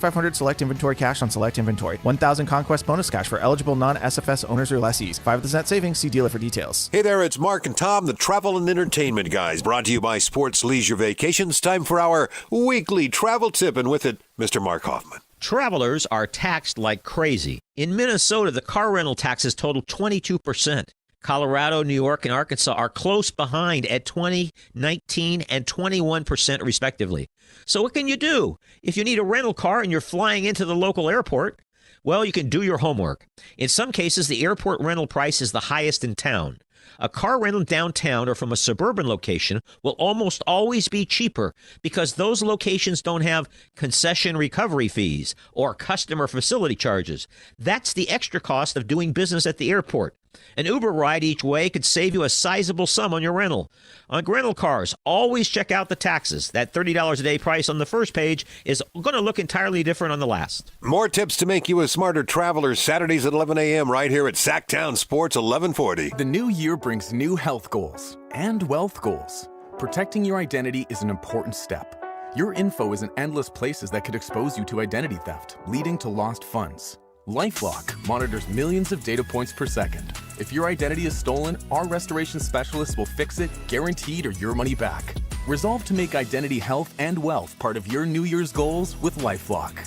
500 select inventory cash on select inventory. 1,000 conquest bonus cash for eligible non-SFS owners or lessees. 5% savings. See dealer for details. Hey there, it's Mark and Tom, the travel and entertainment guys, brought to you by Sports Leisure Vacations. Time for our weekly travel tip, and with it, Mr. Mark Hoffman. Travelers are taxed like crazy. In Minnesota, the car rental taxes total 22%. Colorado, New York, and Arkansas are close behind at 20, 19, and 21% respectively. So what can you do? If you need a rental car and you're flying into the local airport, well, you can do your homework. In some cases, the airport rental price is the highest in town. A car rental downtown or from a suburban location will almost always be cheaper because those locations don't have concession recovery fees or customer facility charges. That's the extra cost of doing business at the airport. An Uber ride each way could save you a sizable sum on your rental. On rental cars, always check out the taxes. That $30 a day price on the first page is going to look entirely different on the last. More tips to make you a smarter traveler, Saturdays at 11 a.m. right here at Sactown Sports 1140. The new year brings new health goals and wealth goals. Protecting your identity is an important step. Your info is in endless places that could expose you to identity theft, leading to lost funds. LifeLock monitors millions of data points per second. If your identity is stolen, our restoration specialists will fix it, guaranteed, or your money back. Resolve to make identity health and wealth part of your New Year's goals with LifeLock.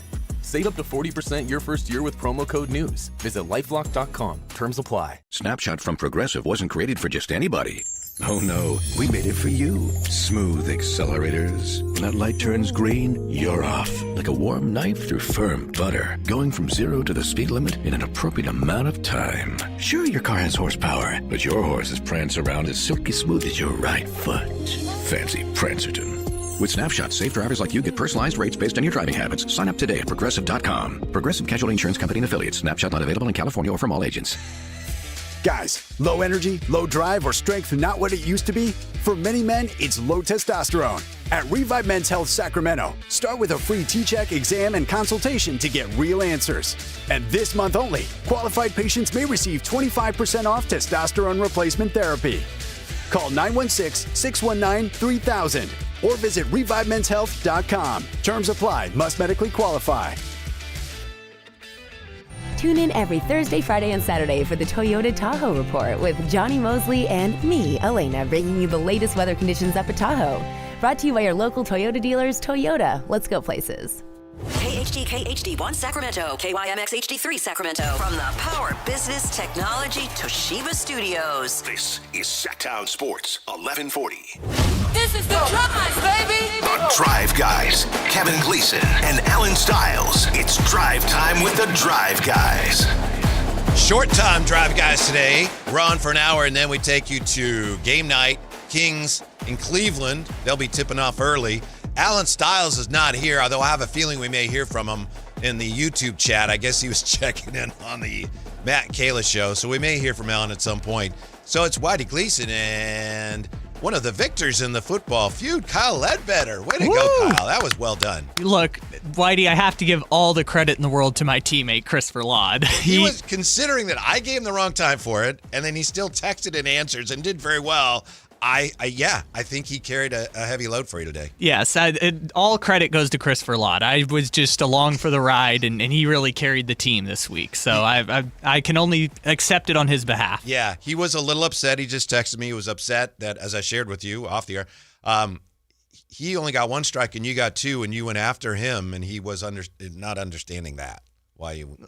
Save up to 40% your first year with promo code NEWS. Visit LifeLock.com. Terms apply. Snapshot from Progressive wasn't created for just anybody. Oh no, we made it for you. Smooth accelerators. When that light turns green, you're off. Like a warm knife through firm butter. Going from 0 to the speed limit in an appropriate amount of time. Sure, your car has horsepower, but your horses prance around as silky smooth as your right foot. Fancy Prancerton. With Snapshot, safe drivers like you get personalized rates based on your driving habits. Sign up today at Progressive.com. Progressive Casualty Insurance Company and Affiliates. Snapshot not available in California or from all agents. Guys, low energy, low drive, or strength not what it used to be? For many men, it's low testosterone. At Revive Men's Health Sacramento, start with a free T-check, exam, and consultation to get real answers. And this month only, qualified patients may receive 25% off testosterone replacement therapy. Call 916-619-3000 or visit ReviveMen'sHealth.com. Terms apply. Must medically qualify. Tune in every Thursday, Friday, and Saturday for the Toyota Tahoe Report with Johnny Mosley and me, Elena, bringing you the latest weather conditions up at Tahoe. Brought to you by your local Toyota dealers, Toyota. Let's go places. KHD1 Sacramento, KYMX HD3 Sacramento. From the Power Business Technology Toshiba Studios. This is Sactown Sports 1140. This is the Drive, baby! The Drive Guys, Kevin Gleason and Alan Stiles. It's drive time with the Drive Guys. Short time Drive Guys today. We're on for an hour, and then we take you to game night. Kings in Cleveland. They'll be tipping off early. Alan Stiles is not here, although I have a feeling we may hear from him in the YouTube chat. I guess he was checking in on the Matt and Kayla show, so we may hear from Alan at some point. So it's Whitey Gleason and one of the victors in the football feud, Kyle Ledbetter. Way to go, Kyle. That was well done. Look, Whitey, I have to give all the credit in the world to my teammate, Christopher Laud. He was considering that I gave him the wrong time for it, and then he still texted in answers and did very well. I think he carried a heavy load for you today. Yes, all credit goes to Christopher Laud. I was just along for the ride, and he really carried the team this week. So I can only accept it on his behalf. Yeah, he was a little upset. He just texted me. He was upset that, as I shared with you off the air, he only got one strike and you got two, and you went after him, and he was not understanding that.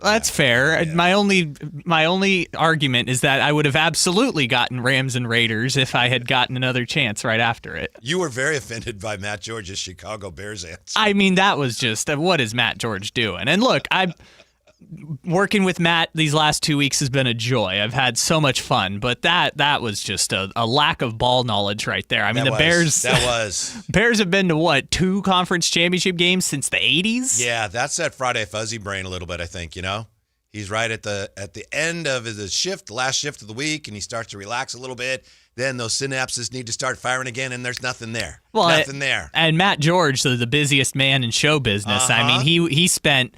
That's fair. Yeah. My only argument is that I would have absolutely gotten Rams and Raiders if I had gotten another chance right after it. You were very offended by Matt George's Chicago Bears answer. I mean, that was just, what is Matt George doing? And look, working with Matt these last 2 weeks has been a joy. I've had so much fun, but that was just a lack of ball knowledge right there. I mean, Bears have been to 2 conference championship games since the 80s? Yeah, that's that Friday fuzzy brain a little bit, I think, you know? He's right at the end of his shift, the last shift of the week, and he starts to relax a little bit. Then those synapses need to start firing again, and there's nothing there. Nothing there. And Matt George, the busiest man in show business. I mean, he spent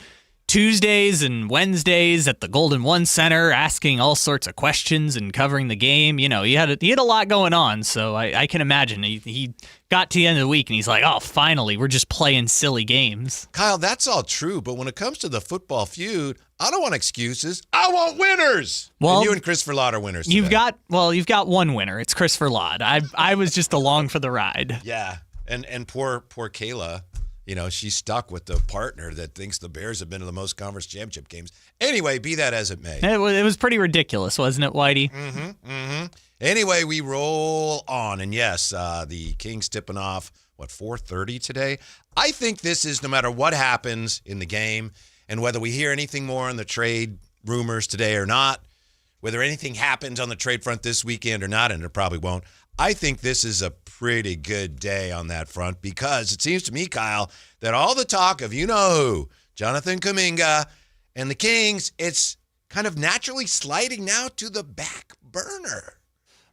Tuesdays and Wednesdays at the Golden One Center, asking all sorts of questions and covering the game. You know, he had a lot going on, so I can imagine he got to the end of the week and he's like, oh, finally, we're just playing silly games. Kyle, that's all true, but when it comes to the football feud, I don't want excuses. I want winners. Well, and you and Christopher Ladd are winners today. You've got one winner. It's Christopher Ladd. I was just along for the ride. Yeah, and poor Kayla. You know, she's stuck with the partner that thinks the Bears have been to the most conference championship games. Anyway, be that as it may. It was pretty ridiculous, wasn't it, Whitey? Anyway, we roll on. And yes, the Kings tipping off, 4:30 today? I think this is, no matter what happens in the game and whether we hear anything more on the trade rumors today or not, whether anything happens on the trade front this weekend or not, and it probably won't, I think this is a pretty good day on that front because it seems to me, Kyle, that all the talk of you-know-who, Jonathan Kuminga, and the Kings, it's kind of naturally sliding now to the back burner.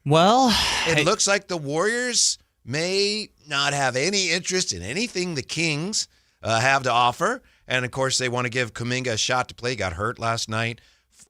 Well, it looks like the Warriors may not have any interest in anything the Kings have to offer. And, of course, they want to give Kuminga a shot to play. He got hurt last night.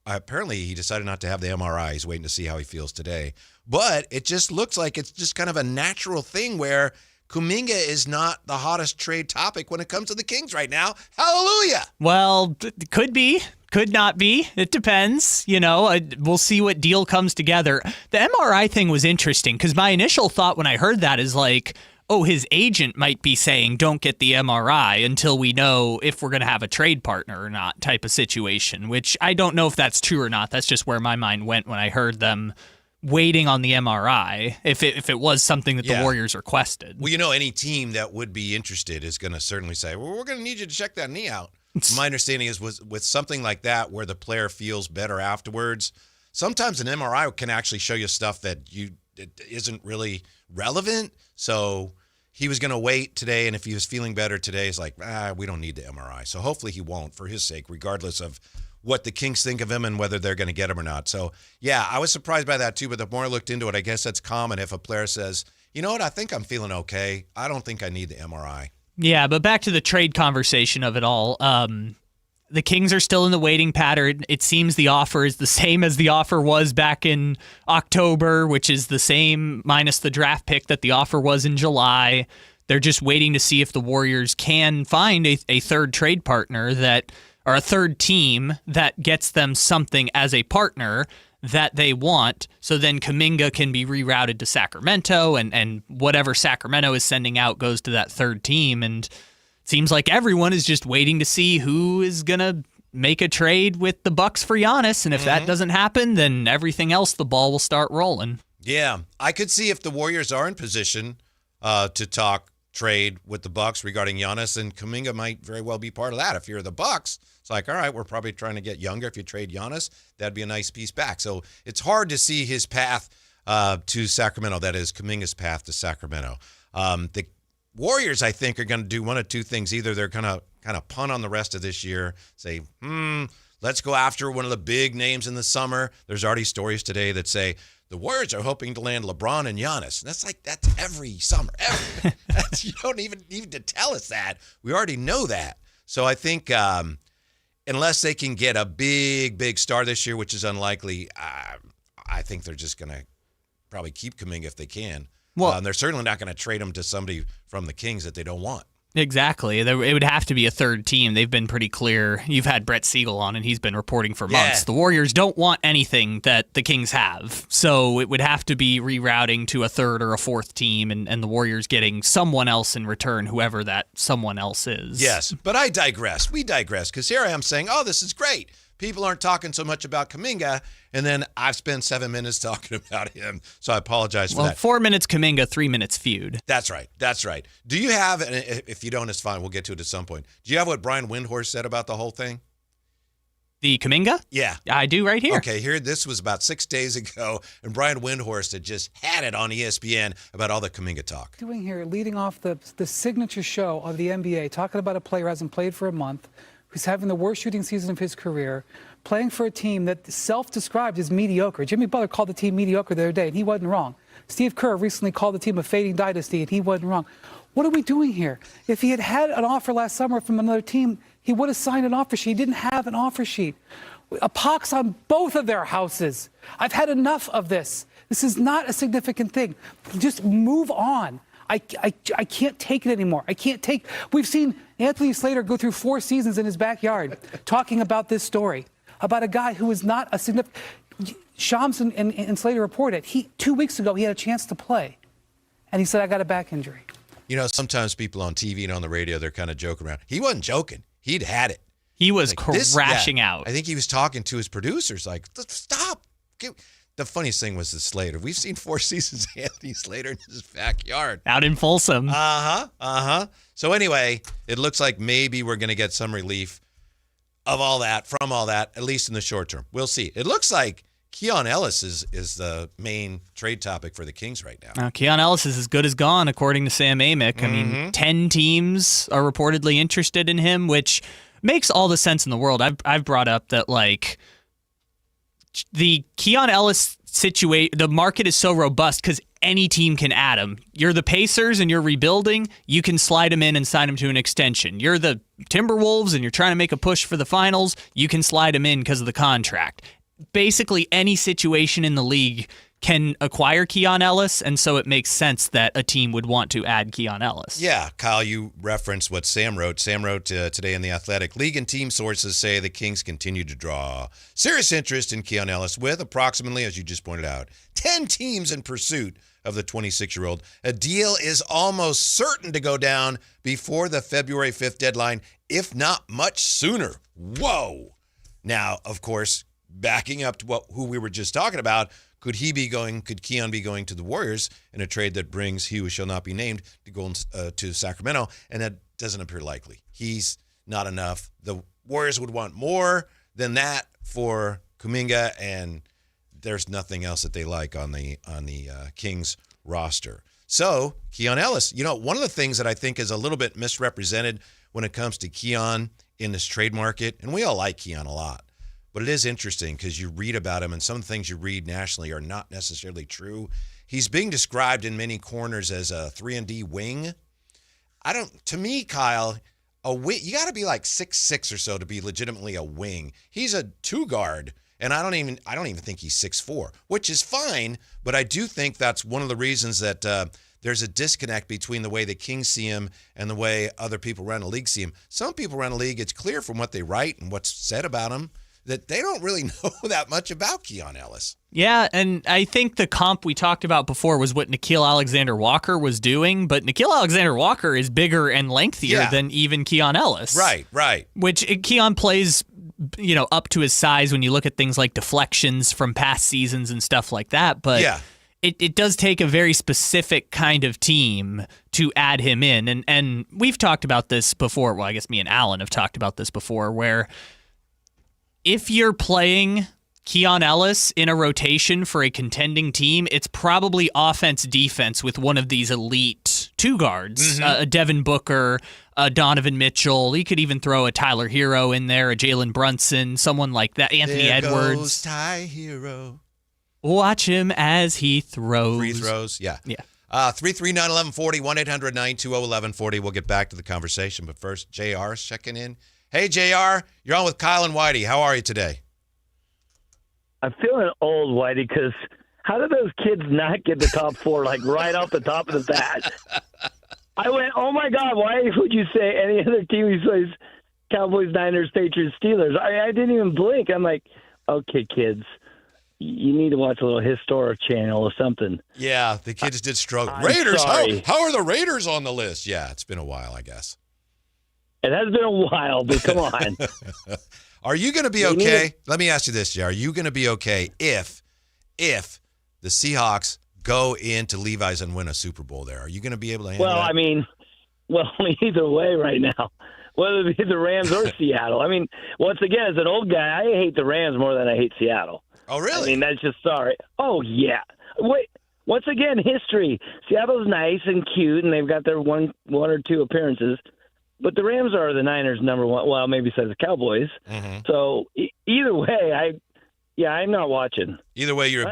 Apparently, he decided not to have the MRI. He's waiting to see how he feels today. But it just looks like it's just kind of a natural thing where Kuminga is not the hottest trade topic when it comes to the Kings right now. Hallelujah. Well, could be, could not be. It depends. You know, we'll see what deal comes together. The MRI thing was interesting because my initial thought when I heard that is like, oh, his agent might be saying don't get the MRI until we know if we're going to have a trade partner or not type of situation, which I don't know if that's true or not. That's just where my mind went when I heard them waiting on the MRI, if it was something that the Warriors requested. Well, you know, any team that would be interested is going to certainly say, well, we're going to need you to check that knee out. My understanding is with something like that where the player feels better afterwards, sometimes an MRI can actually show you stuff that it isn't really relevant. So he was going to wait today, and if he was feeling better today, it's like, we don't need the MRI. So hopefully he won't for his sake, regardless of what the Kings think of him and whether they're going to get him or not. So, yeah, I was surprised by that too, but the more I looked into it, I guess that's common if a player says, you know what, I think I'm feeling okay. I don't think I need the MRI. Yeah, but back to the trade conversation of it all. The Kings are still in the waiting pattern. It seems the offer is the same as the offer was back in October, which is the same minus the draft pick that the offer was in July. They're just waiting to see if the Warriors can find a third trade partner or a third team that gets them something as a partner that they want, so then Kuminga can be rerouted to Sacramento, and whatever Sacramento is sending out goes to that third team. And it seems like everyone is just waiting to see who is going to make a trade with the Bucks for Giannis, and if that doesn't happen, then everything else, the ball will start rolling. Yeah, I could see if the Warriors are in position to talk trade with the Bucks regarding Giannis, and Kuminga might very well be part of that. If you're the Bucks, it's like, all right, we're probably trying to get younger. If you trade Giannis, that'd be a nice piece back. So it's hard to see his path to Sacramento. That is Kuminga's path to Sacramento. The Warriors, I think, are going to do one of two things. Either they're going to kind of punt on the rest of this year, say, let's go after one of the big names in the summer. There's already stories today that say the Warriors are hoping to land LeBron and Giannis. And that's every summer. You don't even need to tell us that. We already know that. So I think unless they can get a big star this year, which is unlikely, I think they're just going to probably keep Kuminga if they can. Well, and they're certainly not going to trade him to somebody from the Kings that they don't want. Exactly. It would have to be a third team. They've been pretty clear. You've had Brett Siegel on, and he's been reporting for months. The Warriors don't want anything that the Kings have. So it would have to be rerouting to a third or a fourth team, and the Warriors getting someone else in return, whoever that someone else is. Yes, but I digress. We digress, because here I am saying, oh, this is great. People aren't talking so much about Kuminga, and then I've spent 7 minutes talking about him, so I apologize for that. Well, 4 minutes Kuminga, 3 minutes feud. That's right. Do you have, and if you don't, it's fine, we'll get to it at some point. Do you have what Brian Windhorst said about the whole thing? The Kuminga? Yeah. I do right here. Okay, this was about 6 days ago, and Brian Windhorst had just had it on ESPN about all the Kuminga talk. Doing here, leading off the signature show of the NBA, talking about a player who hasn't played for a month, who's having the worst shooting season of his career, playing for a team that self-described as mediocre. Jimmy Butler called the team mediocre the other day, and he wasn't wrong. Steve Kerr recently called the team a fading dynasty, and he wasn't wrong. What are we doing here? If he had an offer last summer from another team, he would have signed an offer sheet. He didn't have an offer sheet. A pox on both of their houses. I've had enough of this. This is not a significant thing. Just move on. I can't take it anymore. We've seen Anthony Slater go through 4 seasons in his backyard talking about this story, about a guy who is not a significant. Shams and Slater reported 2 weeks ago he had a chance to play, and he said, I got a back injury. You know, sometimes people on TV and on the radio, they're kind of joking around. He wasn't joking. He'd had it. He was crashing out. I think he was talking to his producers like, stop. The funniest thing was the Slater. We've seen 4 seasons of Anthony Slater in his backyard. Out in Folsom. So anyway, it looks like maybe we're going to get some relief of all that, from all that, at least in the short term. We'll see. It looks like Keon Ellis is the main trade topic for the Kings right now. Keon Ellis is as good as gone, according to Sam Amick. I mean, 10 teams are reportedly interested in him, which makes all the sense in the world. I've brought up that, like, the Keon Ellis situation, the market is so robust because any team can add him. You're the Pacers and you're rebuilding, you can slide him in and sign him to an extension. You're the Timberwolves and you're trying to make a push for the finals, you can slide him in because of the contract. Basically, any situation in the league can acquire Keon Ellis, and so it makes sense that a team would want to add Keon Ellis. Yeah, Kyle, you referenced what Sam wrote. Sam wrote today in The Athletic, league and team sources say the Kings continue to draw serious interest in Keon Ellis with approximately, as you just pointed out, 10 teams in pursuit of the 26-year-old. A deal is almost certain to go down before the February 5th deadline, if not much sooner. Whoa! Now, of course, backing up to who we were just talking about, could Keon be going to the Warriors in a trade that brings he who shall not be named to Sacramento? And that doesn't appear likely. He's not enough. The Warriors would want more than that for Kuminga, and there's nothing else that they like on the Kings roster. So Keon Ellis, one of the things that I think is a little bit misrepresented when it comes to Keon in this trade market, and we all like Keon a lot, but it is interesting because you read about him and some of the things you read nationally are not necessarily true. He's being described in many corners as a 3-and-D wing. To me, Kyle, you got to be like 6'6" or so to be legitimately a wing. He's a 2-guard, and I don't even think he's 6'4", which is fine, but I do think that's one of the reasons that there's a disconnect between the way the Kings see him and the way other people around the league see him. Some people around the league, it's clear from what they write and what's said about him that they don't really know that much about Keon Ellis. Yeah, and I think the comp we talked about before was what Nickeil Alexander-Walker was doing, but Nickeil Alexander-Walker is bigger and lengthier than even Keon Ellis. Right. Which Keon plays, up to his size when you look at things like deflections from past seasons and stuff like that, but it does take a very specific kind of team to add him in, and we've talked about this before. Well, I guess me and Alan have talked about this before, where if you're playing Keon Ellis in a rotation for a contending team, it's probably offense-defense with one of these elite 2 guards, a Devin Booker, a Donovan Mitchell. You could even throw a Tyler Hero in there, a Jalen Brunson, someone like that, Anthony Edwards. Goes Ty Hero. Watch him as he throws. Free throws, yeah. 339-1140, 1-800-920-1140. We'll get back to the conversation, but first, JR's checking in. Hey, JR, you're on with Kyle and Whitey. How are you today? I'm feeling old, Whitey, because how did those kids not get the top 4, right off the top of the bat? I went, oh, my God, why would you say any other team besides Cowboys, Niners, Patriots, Steelers? I didn't even blink. I'm like, okay, kids, you need to watch a little Historic Channel or something. Yeah, the kids did struggle. I'm Raiders, sorry. how are the Raiders on the list? Yeah, it's been a while, I guess. It has been a while, but come on. Are you going to be okay? Let me ask you this, Jay. Are you going to be okay if the Seahawks go into Levi's and win a Super Bowl there? Are you going to be able to handle that? Either way right now, whether it be the Rams or Seattle. Once again, as an old guy, I hate the Rams more than I hate Seattle. Oh, really? That's just sorry. Oh, yeah. Wait. Once again, history. Seattle's nice and cute, and they've got their one or two appearances. But the Rams are the Niners' number one. Well, maybe says the Cowboys. Mm-hmm. So either way, I'm not watching. Either way, you're a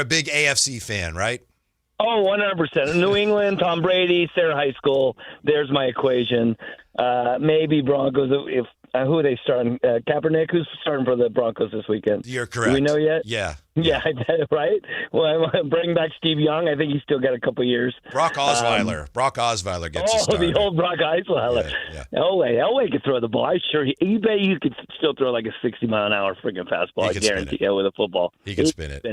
big AFC fan, right? Oh, 100%. New England, Tom Brady, Sarah High School. There's my equation. Maybe Broncos. If who are they starting? Kaepernick, who's starting for the Broncos this weekend? You're correct. Do we know yet? Yeah. Yeah, right? Well, bring back Steve Young. I think he's still got a couple years. Brock Osweiler. Brock Osweiler gets a start. The old Brock Osweiler. Yeah. Elway could throw the ball. I'm sure you bet you could still throw like a 60-mile-an-hour freaking fastball. I guarantee you with a football. He could spin it.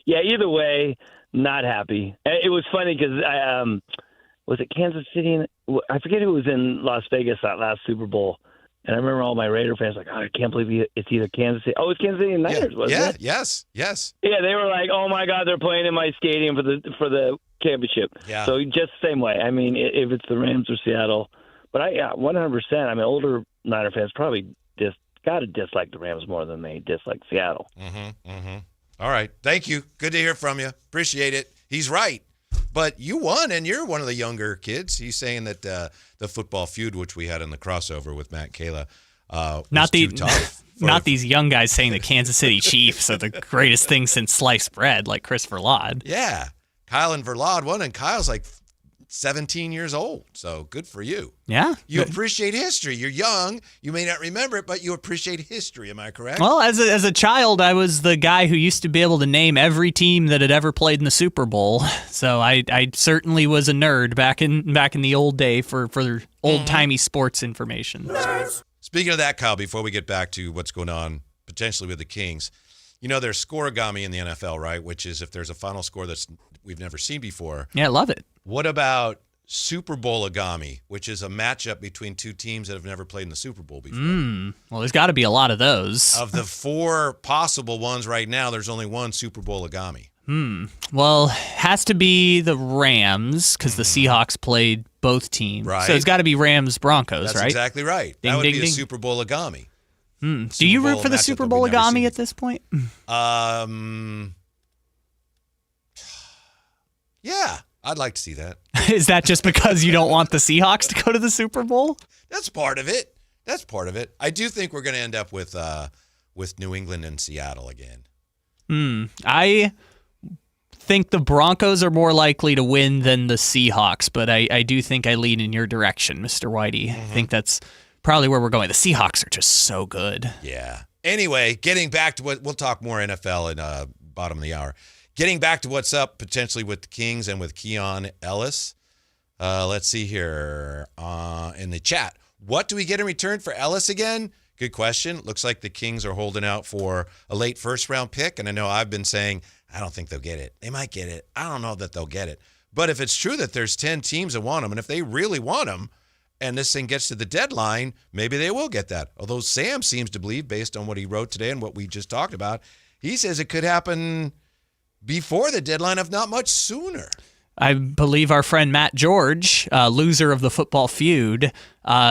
Yeah, either way, not happy. It was funny because was it Kansas City? I forget who was in Las Vegas that last Super Bowl. And I remember all my Raider fans like, I can't believe it's either Kansas City. Oh, it's Kansas City and Niners, wasn't it? Yes. Yeah, they were like, oh, my God, they're playing in my stadium for the championship. Yeah. So just the same way. I mean, if it's the Rams or Seattle. But 100%. I mean, older Niner fans probably just got to dislike the Rams more than they dislike Seattle. Mm-hmm. All right. Thank you. Good to hear from you. Appreciate it. He's right. But you won, and you're one of the younger kids. He's saying that the football feud, which we had in the crossover with Matt and Kayla, was too tough. Not these young guys saying the Kansas City Chiefs are the greatest thing since sliced bread, like Chris Verlade. Yeah. Kyle and Verlade won, and Kyle's like 17 years old. So good for you. Yeah. You appreciate history. You're young. You may not remember it, but you appreciate history. Am I correct? Well, as a child, I was the guy who used to be able to name every team that had ever played in the Super Bowl. So I certainly was a nerd back in the old day for old-timey sports information. Speaking of that, Kyle, before we get back to what's going on potentially with the Kings, you know there's scoregami in the NFL, right? Which is if there's a final score that's we've never seen before. Yeah, I love it. What about Super Bowl-agami, which is a matchup between two teams that have never played in the Super Bowl before? Well, there's got to be a lot of those. Of the 4 possible ones right now, there's only one Super Bowl-agami. Well, has to be the Rams because the Seahawks played both teams. Right. So it's got to be Rams-Broncos, That's right? exactly right. Ding, that would ding, be a ding. Super Bowl-agami. Do you root for the Super Bowl-agami at this point? Yeah, I'd like to see that. Is that just because you don't want the Seahawks to go to the Super Bowl? That's part of it. I do think we're going to end up with New England and Seattle again. I think the Broncos are more likely to win than the Seahawks, but I do think I lean in your direction, Mr. Whitey. I think that's probably where we're going. The Seahawks are just so good. Yeah. Anyway, getting back to what we'll talk more NFL in bottom of the hour. Getting back to what's up potentially with the Kings and with Keon Ellis. Let's see here in the chat. What do we get in return for Ellis again? Good question. Looks like the Kings are holding out for a late first-round pick, and I know I've been saying I don't think they'll get it. They might get it. I don't know that they'll get it. But if it's true that there's 10 teams that want him, and if they really want him, and this thing gets to the deadline, maybe they will get that. Although Sam seems to believe, based on what he wrote today and what we just talked about, he says it could happen before the deadline, if not much sooner. I believe our friend Matt George, loser of the football feud,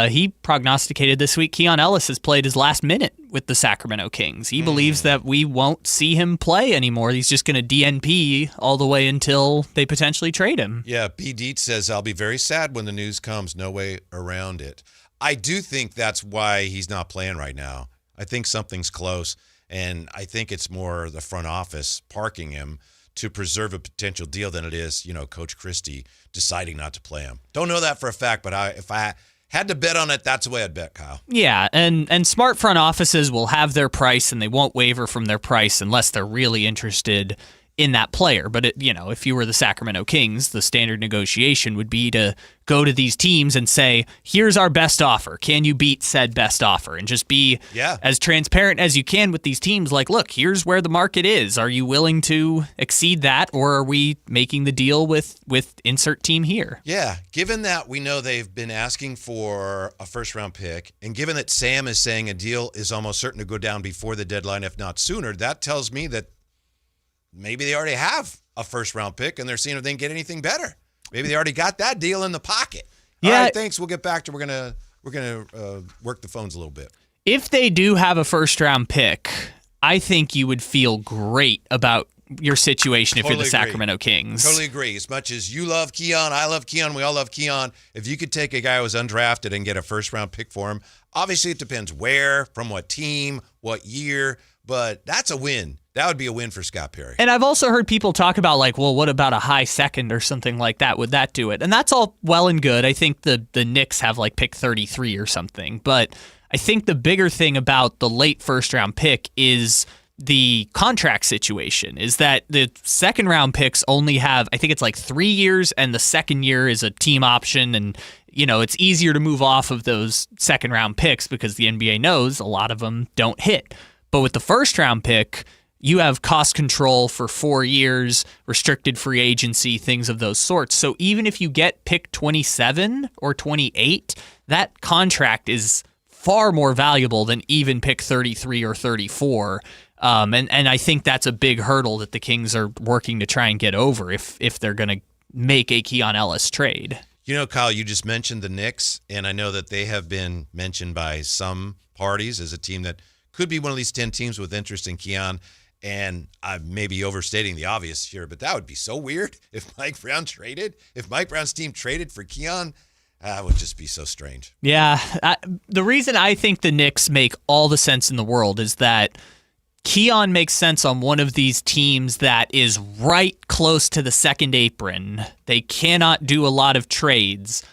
he prognosticated this week Keon Ellis has played his last minute with the Sacramento Kings. He believes that we won't see him play anymore. He's just going to DNP all the way until they potentially trade him. Yeah, B. Dietz says, I'll be very sad when the news comes. No way around it. I do think that's why he's not playing right now. I think something's close, and I think it's more the front office parking him to preserve a potential deal than it is, Coach Christie deciding not to play him. Don't know that for a fact, but if I had to bet on it, that's the way I'd bet, Kyle. Yeah, and smart front offices will have their price, and they won't waver from their price unless they're really interested in that player. But, if you were the Sacramento Kings, the standard negotiation would be to go to these teams and say, here's our best offer. Can you beat said best offer? And just be as transparent as you can with these teams. Like, look, here's where the market is. Are you willing to exceed that, or are we making the deal with insert team here? Yeah, given that we know they've been asking for a first-round pick, and given that Sam is saying a deal is almost certain to go down before the deadline, if not sooner, that tells me that maybe they already have a first-round pick, and they're seeing if they can get anything better. Maybe they already got that deal in the pocket. Yeah. All right, thanks. We'll get back to we're gonna work the phones a little bit. If they do have a first-round pick, I think you would feel great about your situation if you're the Sacramento Kings. Totally agree. As much as you love Keon, I love Keon, we all love Keon. If you could take a guy who was undrafted and get a first-round pick for him, obviously it depends where, from what team, what year. but that's a win. That would be a win for Scott Perry. And I've also heard people talk about like, well, what about a high second or something like that? Would that do it? And that's all well and good. I think the Knicks have like pick 33 or something. But I think the bigger thing about the late first round pick is the contract situation, is that the second round picks only have, I think it's like 3 years, and the second year is a team option. And, you know, it's easier to move off of those second round picks because the NBA knows a lot of them don't hit. But with the first round pick, you have cost control for 4 years, restricted free agency, things of those sorts. So even if you get pick 27 or 28, that contract is far more valuable than even pick 33 or 34. And I think that's a big hurdle that the Kings are working to try and get over if they're going to make a Keon Ellis trade. You know, Kyle, you just mentioned the Knicks, and I know that they have been mentioned by some parties as a team that could be one of these 10 teams with interest in Keon. And I may be overstating the obvious here, but that would be so weird if Mike Brown's team traded for Keon. That would just be so strange. Yeah. The reason I think the Knicks make all the sense in the world is that Keon makes sense on one of these teams that is right close to the second apron. They cannot do a lot of trades,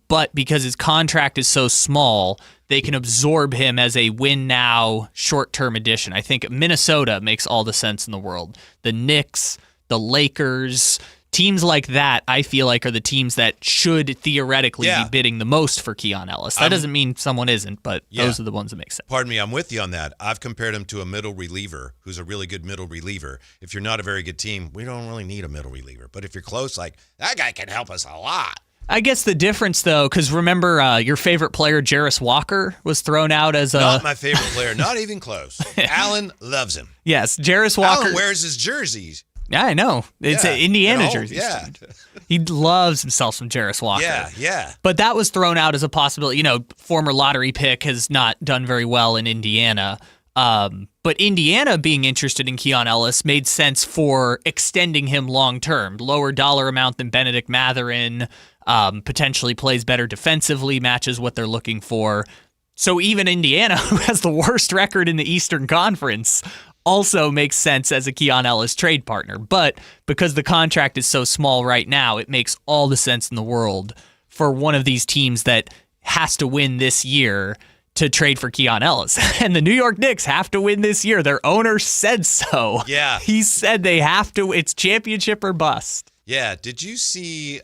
but because his contract is so small, they can absorb him as a win-now, short-term addition. I think Minnesota makes all the sense in the world. The Knicks, the Lakers, teams like that, I feel like, are the teams that should theoretically be bidding the most for Keon Ellis. That doesn't mean someone isn't, but those are the ones that make sense. Pardon me, I'm with you on that. I've compared him to a middle reliever who's a really good middle reliever. If you're not a very good team, we don't really need a middle reliever. But if you're close, like, that guy can help us a lot. I guess the difference, though, because remember your favorite player, Jarris Walker, was thrown out as a... Not my favorite player, not even close. Alan loves him. Yes, Jarris Walker... Alan wears his jerseys. Yeah, I know. It's an Indiana jersey. Yeah. He loves himself some Jarris Walker. Yeah. But that was thrown out as a possibility. You know, former lottery pick has not done very well in Indiana. But Indiana being interested in Keon Ellis made sense for extending him long term. Lower dollar amount than Benedict Mathurin, potentially plays better defensively, matches what they're looking for. So even Indiana, who has the worst record in the Eastern Conference, also makes sense as a Keon Ellis trade partner. But because the contract is so small right now, it makes all the sense in the world for one of these teams that has to win this year to trade for Keon Ellis. And the New York Knicks have to win this year. Their owner said so. Yeah. He said they have to. It's championship or bust. Yeah. Did you see,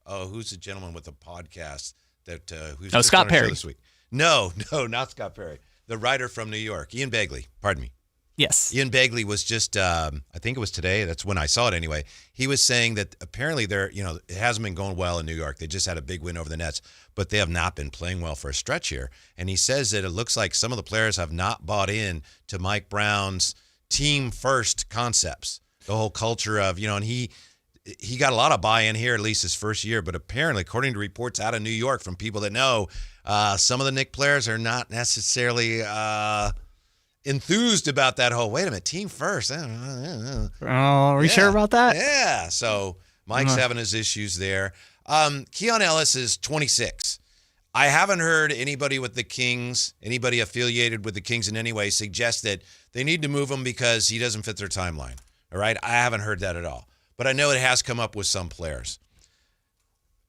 who's the gentleman with the podcast that who's Scott Perry this week? No, not Scott Perry. The writer from New York, Ian Begley. Pardon me. Yes. Ian Begley was just, I think it was today. That's when I saw it anyway. He was saying that apparently it hasn't been going well in New York. They just had a big win over the Nets, but they have not been playing well for a stretch here. And he says that it looks like some of the players have not bought in to Mike Brown's team first concepts, the whole culture of, and he got a lot of buy-in here, at least his first year. But apparently, according to reports out of New York from people that know, some of the Knicks players are not necessarily enthused about that whole, wait a minute, team first. Are we sure about that? Yeah. So Mike's having his issues there. Keon Ellis is 26. I haven't heard anybody with the Kings, anybody affiliated with the Kings in any way, suggest that they need to move him because he doesn't fit their timeline. All right? I haven't heard that at all. But I know it has come up with some players,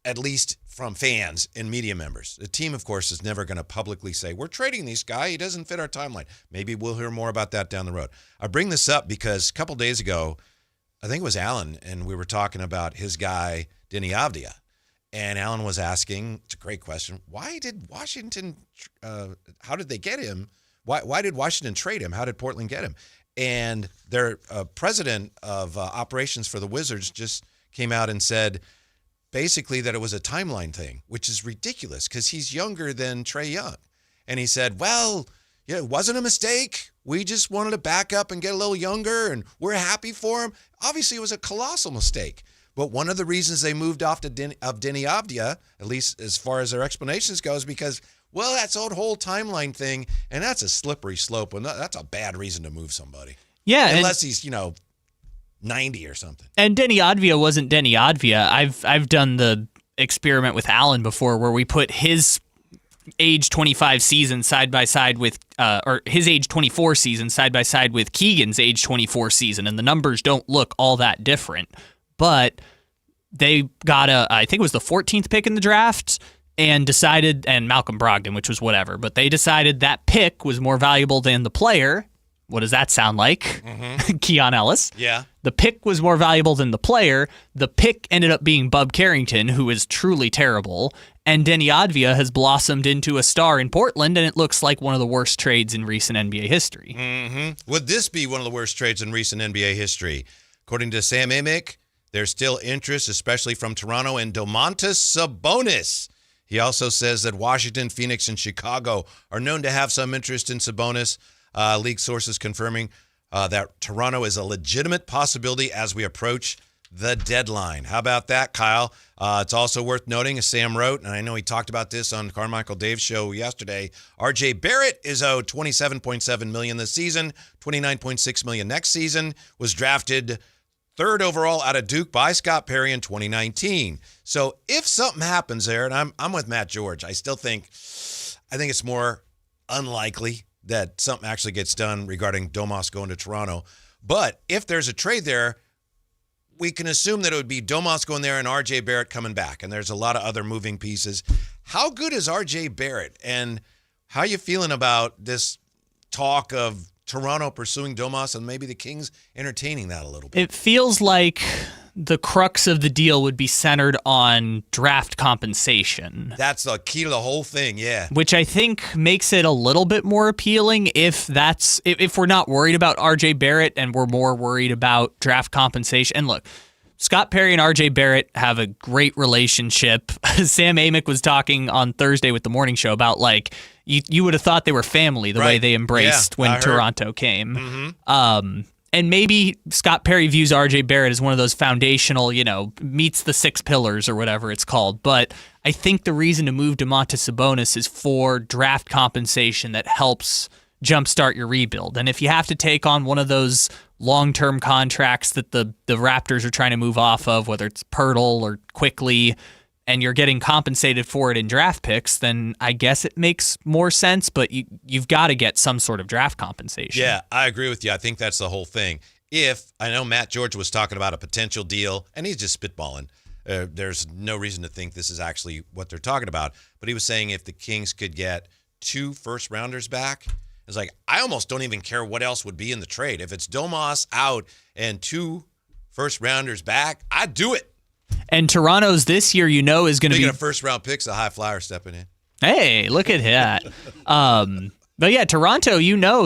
at least from fans and media members. The team, of course, is never going to publicly say, we're trading this guy. He doesn't fit our timeline. Maybe we'll hear more about that down the road. I bring this up because a couple days ago, I think it was Alan, and we were talking about his guy, Denny Avdia. And Alan was asking, it's a great question, why did Washington, how did they get him? Why did Washington trade him? How did Portland get him? And their president of operations for the Wizards just came out and said basically that it was a timeline thing, which is ridiculous because he's younger than Trae Young. And he said, well, it wasn't a mistake. We just wanted to back up and get a little younger, and we're happy for him. Obviously, it was a colossal mistake. But one of the reasons they moved off of Denny Avdia, at least as far as their explanations go, is because, well, that's the whole timeline thing, and that's a slippery slope, and that's a bad reason to move somebody. Yeah. Unless he's, 90 or something. And Denny Avdia wasn't Denny Avdia. I've done the experiment with Alan before where we put his age 25 season side by side with, or his age 24 season side by side with Keegan's age 24 season, and the numbers don't look all that different. But they got I think it was the 14th pick in the draft, and decided, and Malcolm Brogdon, which was whatever, but they decided that pick was more valuable than the player. What does that sound like? Keon Ellis. Yeah. The pick was more valuable than the player. The pick ended up being Bub Carrington, who is truly terrible. And Denny Advia has blossomed into a star in Portland, and it looks like one of the worst trades in recent NBA history. Would this be one of the worst trades in recent NBA history? According to Sam Amick, there's still interest, especially from Toronto, in Domantas Sabonis. He also says that Washington, Phoenix, and Chicago are known to have some interest in Sabonis. League sources confirming that Toronto is a legitimate possibility as we approach the deadline. How about that, Kyle? It's also worth noting, as Sam wrote, and I know he talked about this on Carmichael Dave's show yesterday, R.J. Barrett is owed $27.7 million this season, $29.6 million next season, was drafted third overall out of Duke by Scott Perry in 2019. So if something happens there, and I'm with Matt George, I think it's more unlikely that something actually gets done regarding Domas going to Toronto. But if there's a trade there, we can assume that it would be Domas going there and R.J. Barrett coming back. And there's a lot of other moving pieces. How good is R.J. Barrett? And how are you feeling about this talk of Toronto pursuing Domas and maybe the Kings entertaining that a little bit? It feels like the crux of the deal would be centered on draft compensation. That's the key to the whole thing, yeah. Which I think makes it a little bit more appealing if we're not worried about RJ Barrett and we're more worried about draft compensation. And look, Scott Perry and RJ Barrett have a great relationship. Sam Amick was talking on Thursday with the morning show about you would have thought they were family the way they embraced when Toronto came. And maybe Scott Perry views RJ Barrett as one of those foundational, meets the six pillars or whatever it's called. But I think the reason to move Domantas Sabonis is for draft compensation that helps jumpstart your rebuild. And if you have to take on one of those long-term contracts that the Raptors are trying to move off of, whether it's Pirtle or Quickly, and you're getting compensated for it in draft picks, then I guess it makes more sense, but you've got to get some sort of draft compensation. Yeah, I agree with you. I think that's the whole thing. I know Matt George was talking about a potential deal, and he's just spitballing. There's no reason to think this is actually what they're talking about, but he was saying if the Kings could get 2 first-rounders back, it's like, I almost don't even care what else would be in the trade. If it's Domas out and 2 first-rounders back, I'd do it. And Toronto's this year, is going to be... Speaking of first-round picks, a high flyer stepping in. Hey, look at that. But yeah, Toronto,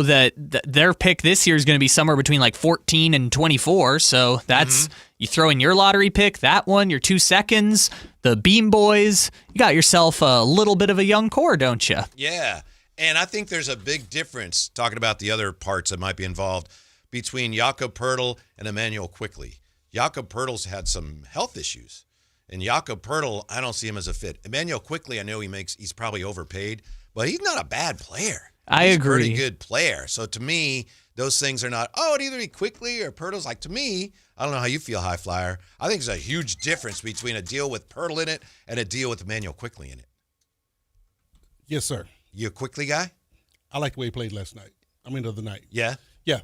that their pick this year is going to be somewhere between 14 and 24. So that's, you throw in your lottery pick, that one, your 2 seconds, the Beam Boys. You got yourself a little bit of a young core, don't you? Yeah. And I think there's a big difference, talking about the other parts that might be involved, between Jakob Poeltl and Emmanuel Quickley. Jakob Poeltl's had some health issues. And Jakob Poeltl, I don't see him as a fit. Emmanuel Quickley, I know he's probably overpaid, but he's not a bad player. I agree. He's a pretty good player. So to me, those things are not, it'd either be Quickley or Poeltl's. To me, I don't know how you feel, High Flyer. I think there's a huge difference between a deal with Poeltl in it and a deal with Emmanuel Quickley in it. Yes, sir. You a Quickley guy? I like the way he played last night. The other night. Yeah? Yeah.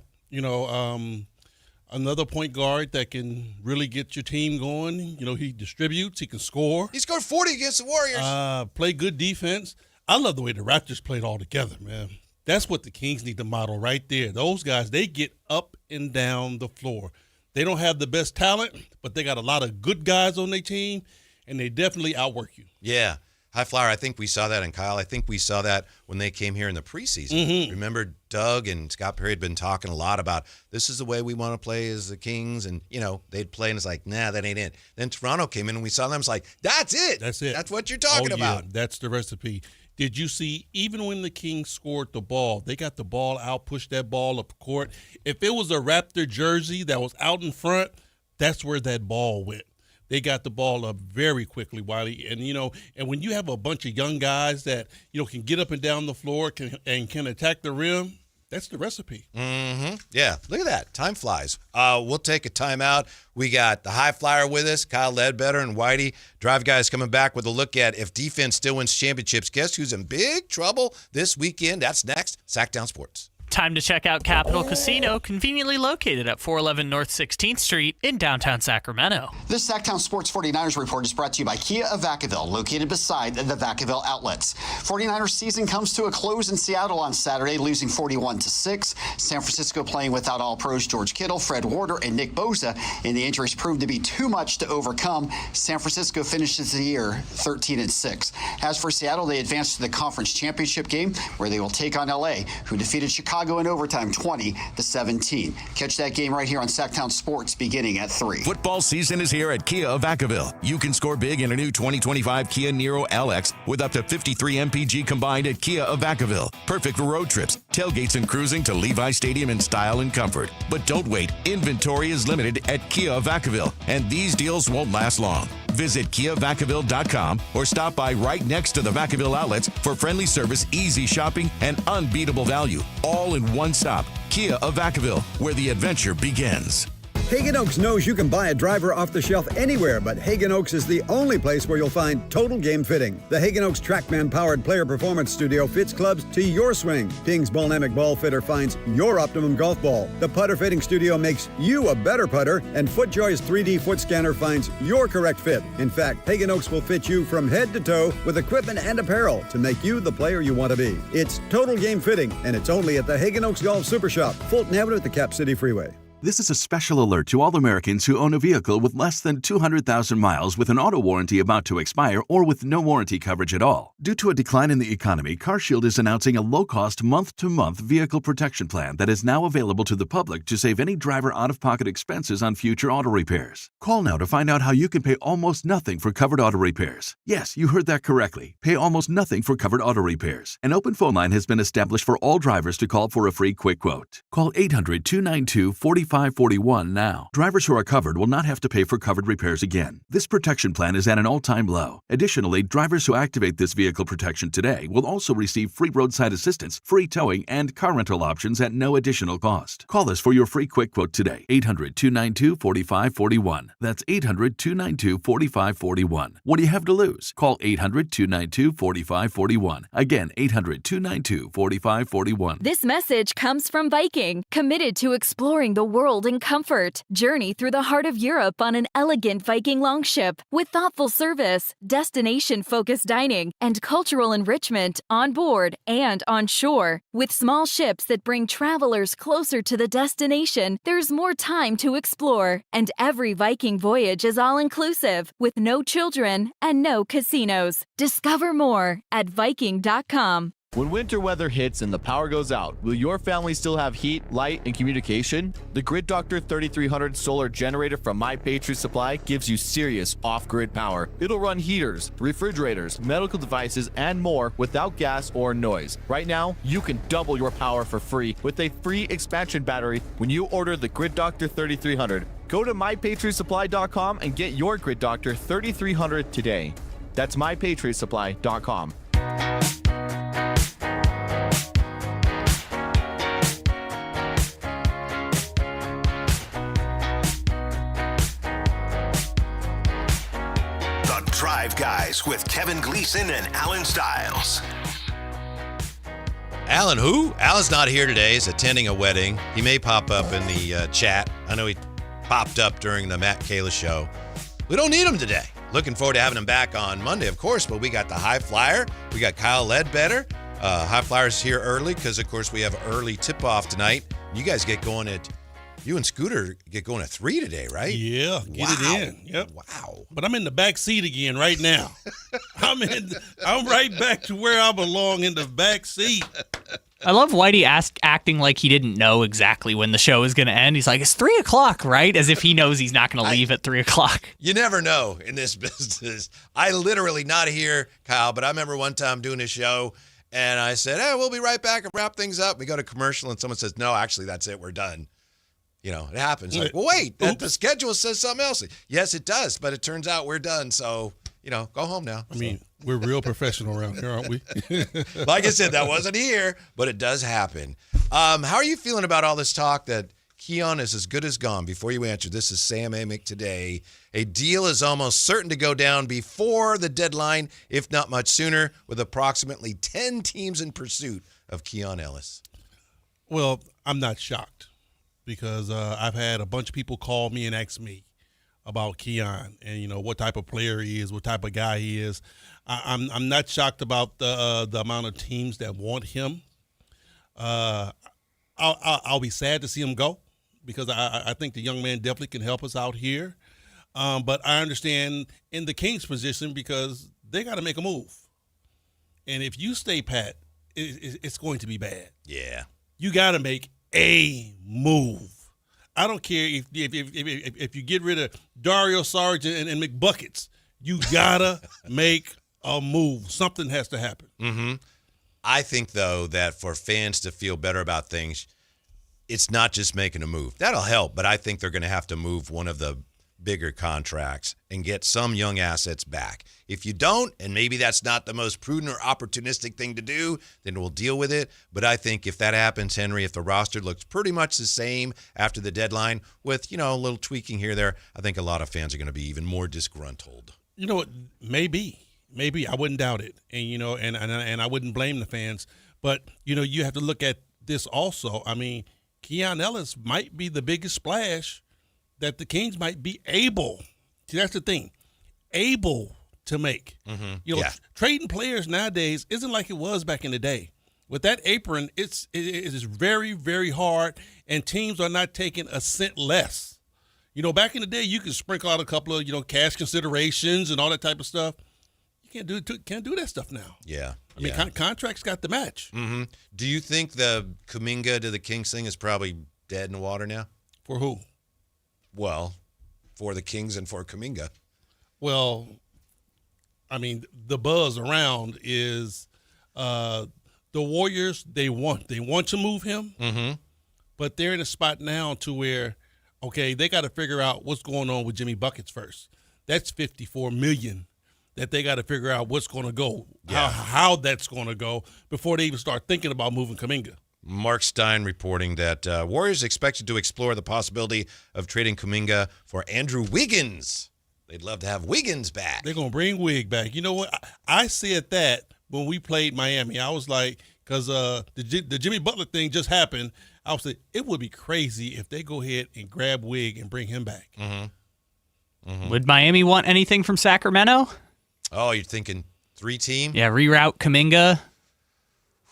Another point guard that can really get your team going. He distributes. He can score. He scored 40 against the Warriors. Play good defense. I love the way the Raptors played all together, man. That's what the Kings need to model right there. Those guys, they get up and down the floor. They don't have the best talent, but they got a lot of good guys on their team, and they definitely outwork you. Yeah. High Flyer, I think we saw that, and Kyle, I think we saw that when they came here in the preseason. Remember, Doug and Scott Perry had been talking a lot about this is the way we want to play as the Kings, and, they'd play, and it's like, nah, that ain't it. Then Toronto came in, and we saw them, it's like, that's it. That's it. That's what you're talking about. Yeah, that's the recipe. Did you see, even when the Kings scored the ball, they got the ball out, pushed that ball up court. If it was a Raptor jersey that was out in front, that's where that ball went. They got the ball up very quickly, Wiley. And when you have a bunch of young guys that, can get up and down the floor and can attack the rim, That's the recipe. Mm-hmm. Yeah, look at that. Time flies. We'll take a timeout. We got the high flyer with us, Kyle Ledbetter and Whitey. Drive Guys coming back with a look at if defense still wins championships. Guess who's in big trouble this weekend? That's next. Sactown Sports. Time to check out Capital Casino, conveniently located at 411 North 16th Street in downtown Sacramento. This Sactown Sports 49ers report is brought to you by Kia of Vacaville, located beside the Vacaville outlets. 49ers season comes to a close in Seattle on Saturday, losing 41-6. San Francisco playing without all pros George Kittle, Fred Warner, and Nick Bosa, and the injuries proved to be too much to overcome. San Francisco finishes the year 13-6. As for Seattle, they advance to the conference championship game, where they will take on LA, who defeated Chicago in overtime 20-17. Catch that game right here on Sactown Sports beginning at 3. Football season is here at Kia of Vacaville. You can score big in a new 2025 Kia Niro LX with up to 53 MPG combined at Kia of Vacaville. Perfect for road trips, tailgates, and cruising to Levi Stadium in style and comfort. But don't wait. Inventory is limited at Kia of Vacaville, and these deals won't last long. Visit KiaVacaville.com or stop by right next to the Vacaville outlets for friendly service, easy shopping, and unbeatable value. All in one stop. Kia of Vacaville, where the adventure begins. Hagen Oaks knows you can buy a driver off the shelf anywhere, but Hagen Oaks is the only place where you'll find total game fitting. The Hagen Oaks TrackMan-powered player performance studio fits clubs to your swing. Ping's Ballnamic Ball Fitter finds your optimum golf ball. The putter fitting studio makes you a better putter, and FootJoy's 3D foot scanner finds your correct fit. In fact, Hagen Oaks will fit you from head to toe with equipment and apparel to make you the player you want to be. It's total game fitting, and it's only at the Hagen Oaks Golf Super Shop, Fulton Avenue at the Cap City Freeway. This is a special alert to all Americans who own a vehicle with less than 200,000 miles with an auto warranty about to expire or with no warranty coverage at all. Due to a decline in the economy, CarShield is announcing a low-cost month-to-month vehicle protection plan that is now available to the public to save any driver out-of-pocket expenses on future auto repairs. Call now to find out how you can pay almost nothing for covered auto repairs. Yes, you heard that correctly. Pay almost nothing for covered auto repairs. An open phone line has been established for all drivers to call for a free quick quote. Call 800-292-4541 now. Drivers who are covered will not have to pay for covered repairs again. This protection plan is at an all-time low. Additionally, drivers who activate this vehicle protection today will also receive free roadside assistance, free towing, and car rental options at no additional cost. Call us for your free quick quote today. 800-292-4541. That's 800-292-4541. What do you have to lose? Call 800-292-4541. Again, 800-292-4541. This message comes from Viking, committed to exploring the world in comfort. Journey through the heart of Europe on an elegant Viking longship with thoughtful service, destination-focused dining, and cultural enrichment on board and on shore. With small ships that bring travelers closer to the destination, there's more time to explore. And every Viking voyage is all-inclusive, with no children and no casinos. Discover more at Viking.com. When winter weather hits and the power goes out, will your family still have heat, light, and communication? The Grid Doctor 3300 solar generator from My Patriot Supply gives you serious off-grid power. It'll run heaters, refrigerators, medical devices, and more without gas or noise. Right now, you can double your power for free with a free expansion battery when you order the Grid Doctor 3300. Go to MyPatriotSupply.com and get your Grid Doctor 3300 today. That's MyPatriotSupply.com. Drive Guys with Kevin Gleason and Alan Stiles. Alan who? Alan's not here today. He's attending a wedding. He may pop up in the chat. I know he popped up during the Matt Kayla show. We don't need him today. Looking forward to having him back on Monday, of course, but we got the High Flyer. We got Kyle Ledbetter. High Flyer's here early because, of course, we have early tip-off tonight. You guys get going you and Scooter get going at 3 today, right? Yeah, get it in. Yep. Wow. But I'm in the back seat again right now. I'm right back to where I belong, in the back seat. I love Whitey acting like he didn't know exactly when the show is going to end. He's like, it's 3 o'clock, right? As if he knows he's not going to leave at 3 o'clock. You never know in this business. I literally, not here, Kyle, but I remember one time doing a show, and I said, hey, we'll be right back and wrap things up. We go to commercial, and someone says, no, actually, that's it. We're done. You know, it happens. Like, well, wait, the schedule says something else. Yes, it does, but it turns out we're done. So, go home now. I mean, we're real professional around here, aren't we? Like I said, that wasn't here, but it does happen. How are you feeling about all this talk that Keon is as good as gone? Before you answer, this is Sam Amick today. A deal is almost certain to go down before the deadline, if not much sooner, with approximately 10 teams in pursuit of Keon Ellis. Well, I'm not shocked because I've had a bunch of people call me and ask me about Keon and, what type of player he is, what type of guy he is. I'm not shocked about the amount of teams that want him. I'll be sad to see him go because I think the young man definitely can help us out here. But I understand in the Kings' position because they got to make a move. And if you stay pat, it's going to be bad. Yeah. You got to make a move. I don't care if you get rid of Dario Sargent and McBuckets. You got to make a move. Something has to happen. Mm-hmm. I think, though, that for fans to feel better about things, it's not just making a move. That'll help, but I think they're going to have to move one of the bigger contracts and get some young assets back. If you don't, and maybe that's not the most prudent or opportunistic thing to do, then we'll deal with it. But I think if that happens, Henry, if the roster looks pretty much the same after the deadline with, a little tweaking here there, I think a lot of fans are going to be even more disgruntled. You know what? Maybe I wouldn't doubt it. And, and I wouldn't blame the fans. But, you have to look at this also. I mean, Keon Ellis might be the biggest splash that the Kings might be able. See, that's the thing. Able to make. Mm-hmm. Trading players nowadays isn't like it was back in the day. With that apron, it is very, very hard, and teams are not taking a cent less. Back in the day, you could sprinkle out a couple of, cash considerations and all that type of stuff. You can't do that stuff now. Yeah. I mean, contracts got the match. Mm-hmm. Do you think the Kuminga to the Kings thing is probably dead in the water now? For who? Well, for the Kings and for Kuminga. Well, I mean, the buzz around is the Warriors, they want to move him, but they're in a spot now to where, okay, they got to figure out what's going on with Jimmy Buckets first. That's $54 million that they got to figure out what's going to go, how that's going to go before they even start thinking about moving Kuminga. Mark Stein reporting that Warriors expected to explore the possibility of trading Kuminga for Andrew Wiggins. They'd love to have Wiggins back. They're going to bring Wig back. You know what? I said that when we played Miami. I was like, because the Jimmy Butler thing just happened, I was like, it would be crazy if they go ahead and grab Wig and bring him back. Would Miami want anything from Sacramento? Oh, you're thinking 3-team? Yeah, reroute Kuminga.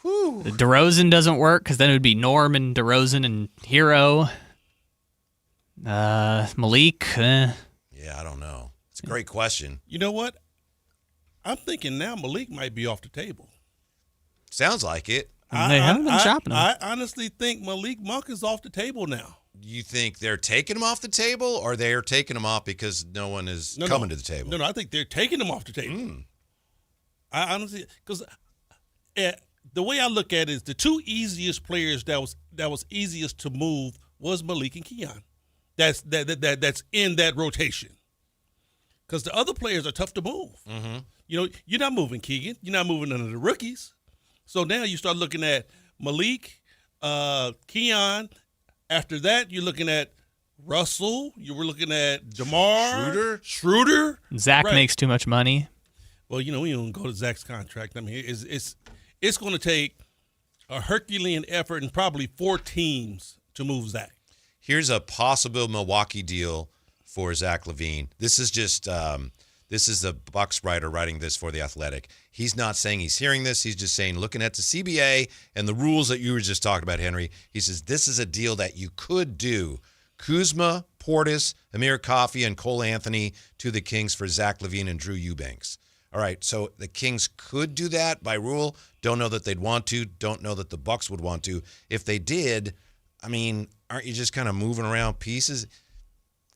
DeRozan doesn't work because then it would be Norm and DeRozan and Hero. Malik. Yeah, I don't know. It's a great question. You know what? I'm thinking now Malik might be off the table. Sounds like it. They haven't been shopping him. I honestly think Malik Monk is off the table now. You think they're taking him off the table, or they're taking him off because no one is coming to the table? No, I think they're taking him off the table. I honestly, because the way I look at it is the two easiest players that was easiest to move was Malik and Keon. That's in that rotation. Because the other players are tough to move. You're not moving Keegan. You're not moving none of the rookies. So now you start looking at Malik, Keon. After that, you're looking at Russell. You were looking at DeMar. Schroeder. Zach makes too much money. Well, we don't go to Zach's contract. I mean, it's going to take a Herculean effort and probably 4 teams to move Zach. Here's a possible Milwaukee deal for Zach LaVine. This is just this is the Bucks writer writing this for The Athletic. He's not saying he's hearing this. He's just saying, looking at the CBA and the rules that you were just talking about, Henry, he says this is a deal that you could do. Kuzma, Portis, Amir Coffey, and Cole Anthony to the Kings for Zach LaVine and Drew Eubanks. All right, so the Kings could do that by rule. Don't know that they'd want to. Don't know that the Bucks would want to. If they did, I mean, aren't you just kind of moving around pieces?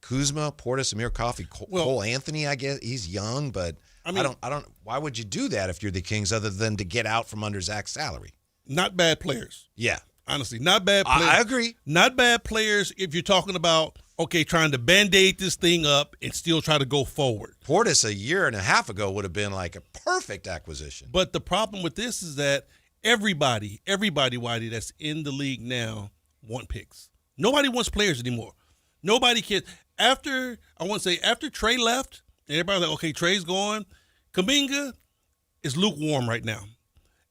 Kuzma, Portis, Amir Coffey, Cole Anthony, I guess he's young, but I don't. Why would you do that if you're the Kings other than to get out from under Zach's salary? Not bad players. Yeah. Honestly, not bad players. I agree. Not bad players if you're talking about, trying to Band-Aid this thing up and still try to go forward. Portis a year and a half ago would have been like a perfect acquisition. But the problem with this is that everybody, Whitey, that's in the league now want picks. Nobody wants players anymore. Nobody can. After Trey left, and everybody's like, okay, Trey's gone. Kuminga is lukewarm right now.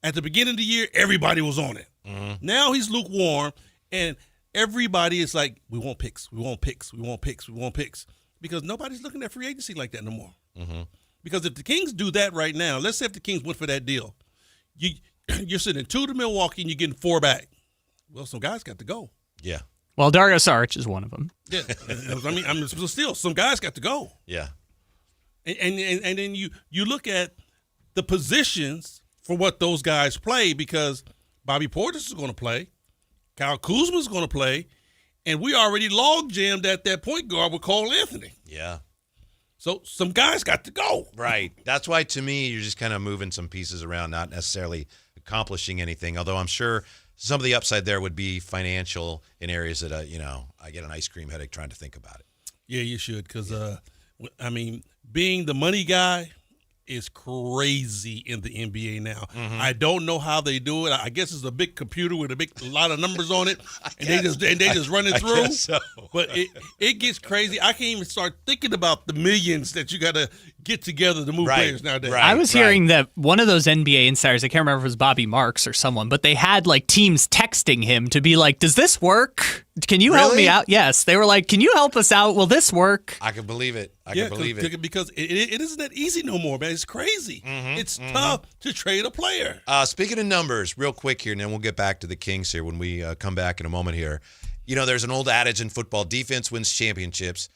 At the beginning of the year, everybody was on it. Mm-hmm. Now he's lukewarm, and everybody is like, we want picks, we want picks, we want picks, we want picks. Because nobody's looking at free agency like that no more. Mm-hmm. Because if the Kings do that right now, let's say if the Kings went for that deal, you're sending 2 to Milwaukee and you're getting 4 back. Well, some guys got to go. Yeah. Well, Dario Saric is one of them. Yeah. Still, some guys got to go. Yeah. And then you look at the positions for what those guys play, because Bobby Portis is going to play, Kyle Kuzma is going to play, and we already log jammed at that point guard with Cole Anthony. Yeah. So some guys got to go. Right. That's why, to me, you're just kind of moving some pieces around, not necessarily accomplishing anything, although I'm sure some of the upside there would be financial in areas that, I get an ice cream headache trying to think about it. Yeah, you should, because, being the money guy is crazy in the NBA now. Mm-hmm. I don't know how they do it. I guess it's a big computer with a lot of numbers on it, and they just run it through. So. But it gets crazy. I can't even start thinking about the millions that you got to get together to move players nowadays. Right, I was hearing that one of those NBA insiders, I can't remember if it was Bobby Marks or someone, but they had like teams texting him to be like, does this work? Can you help me out? Yes. They were like, can you help us out? Will this work? I can believe it. I can believe it. Because it isn't that easy no more, man. It's crazy. Mm-hmm, it's tough to trade a player. Speaking of numbers, real quick here, and then we'll get back to the Kings here when we come back in a moment here. There's an old adage in football, defense wins championships.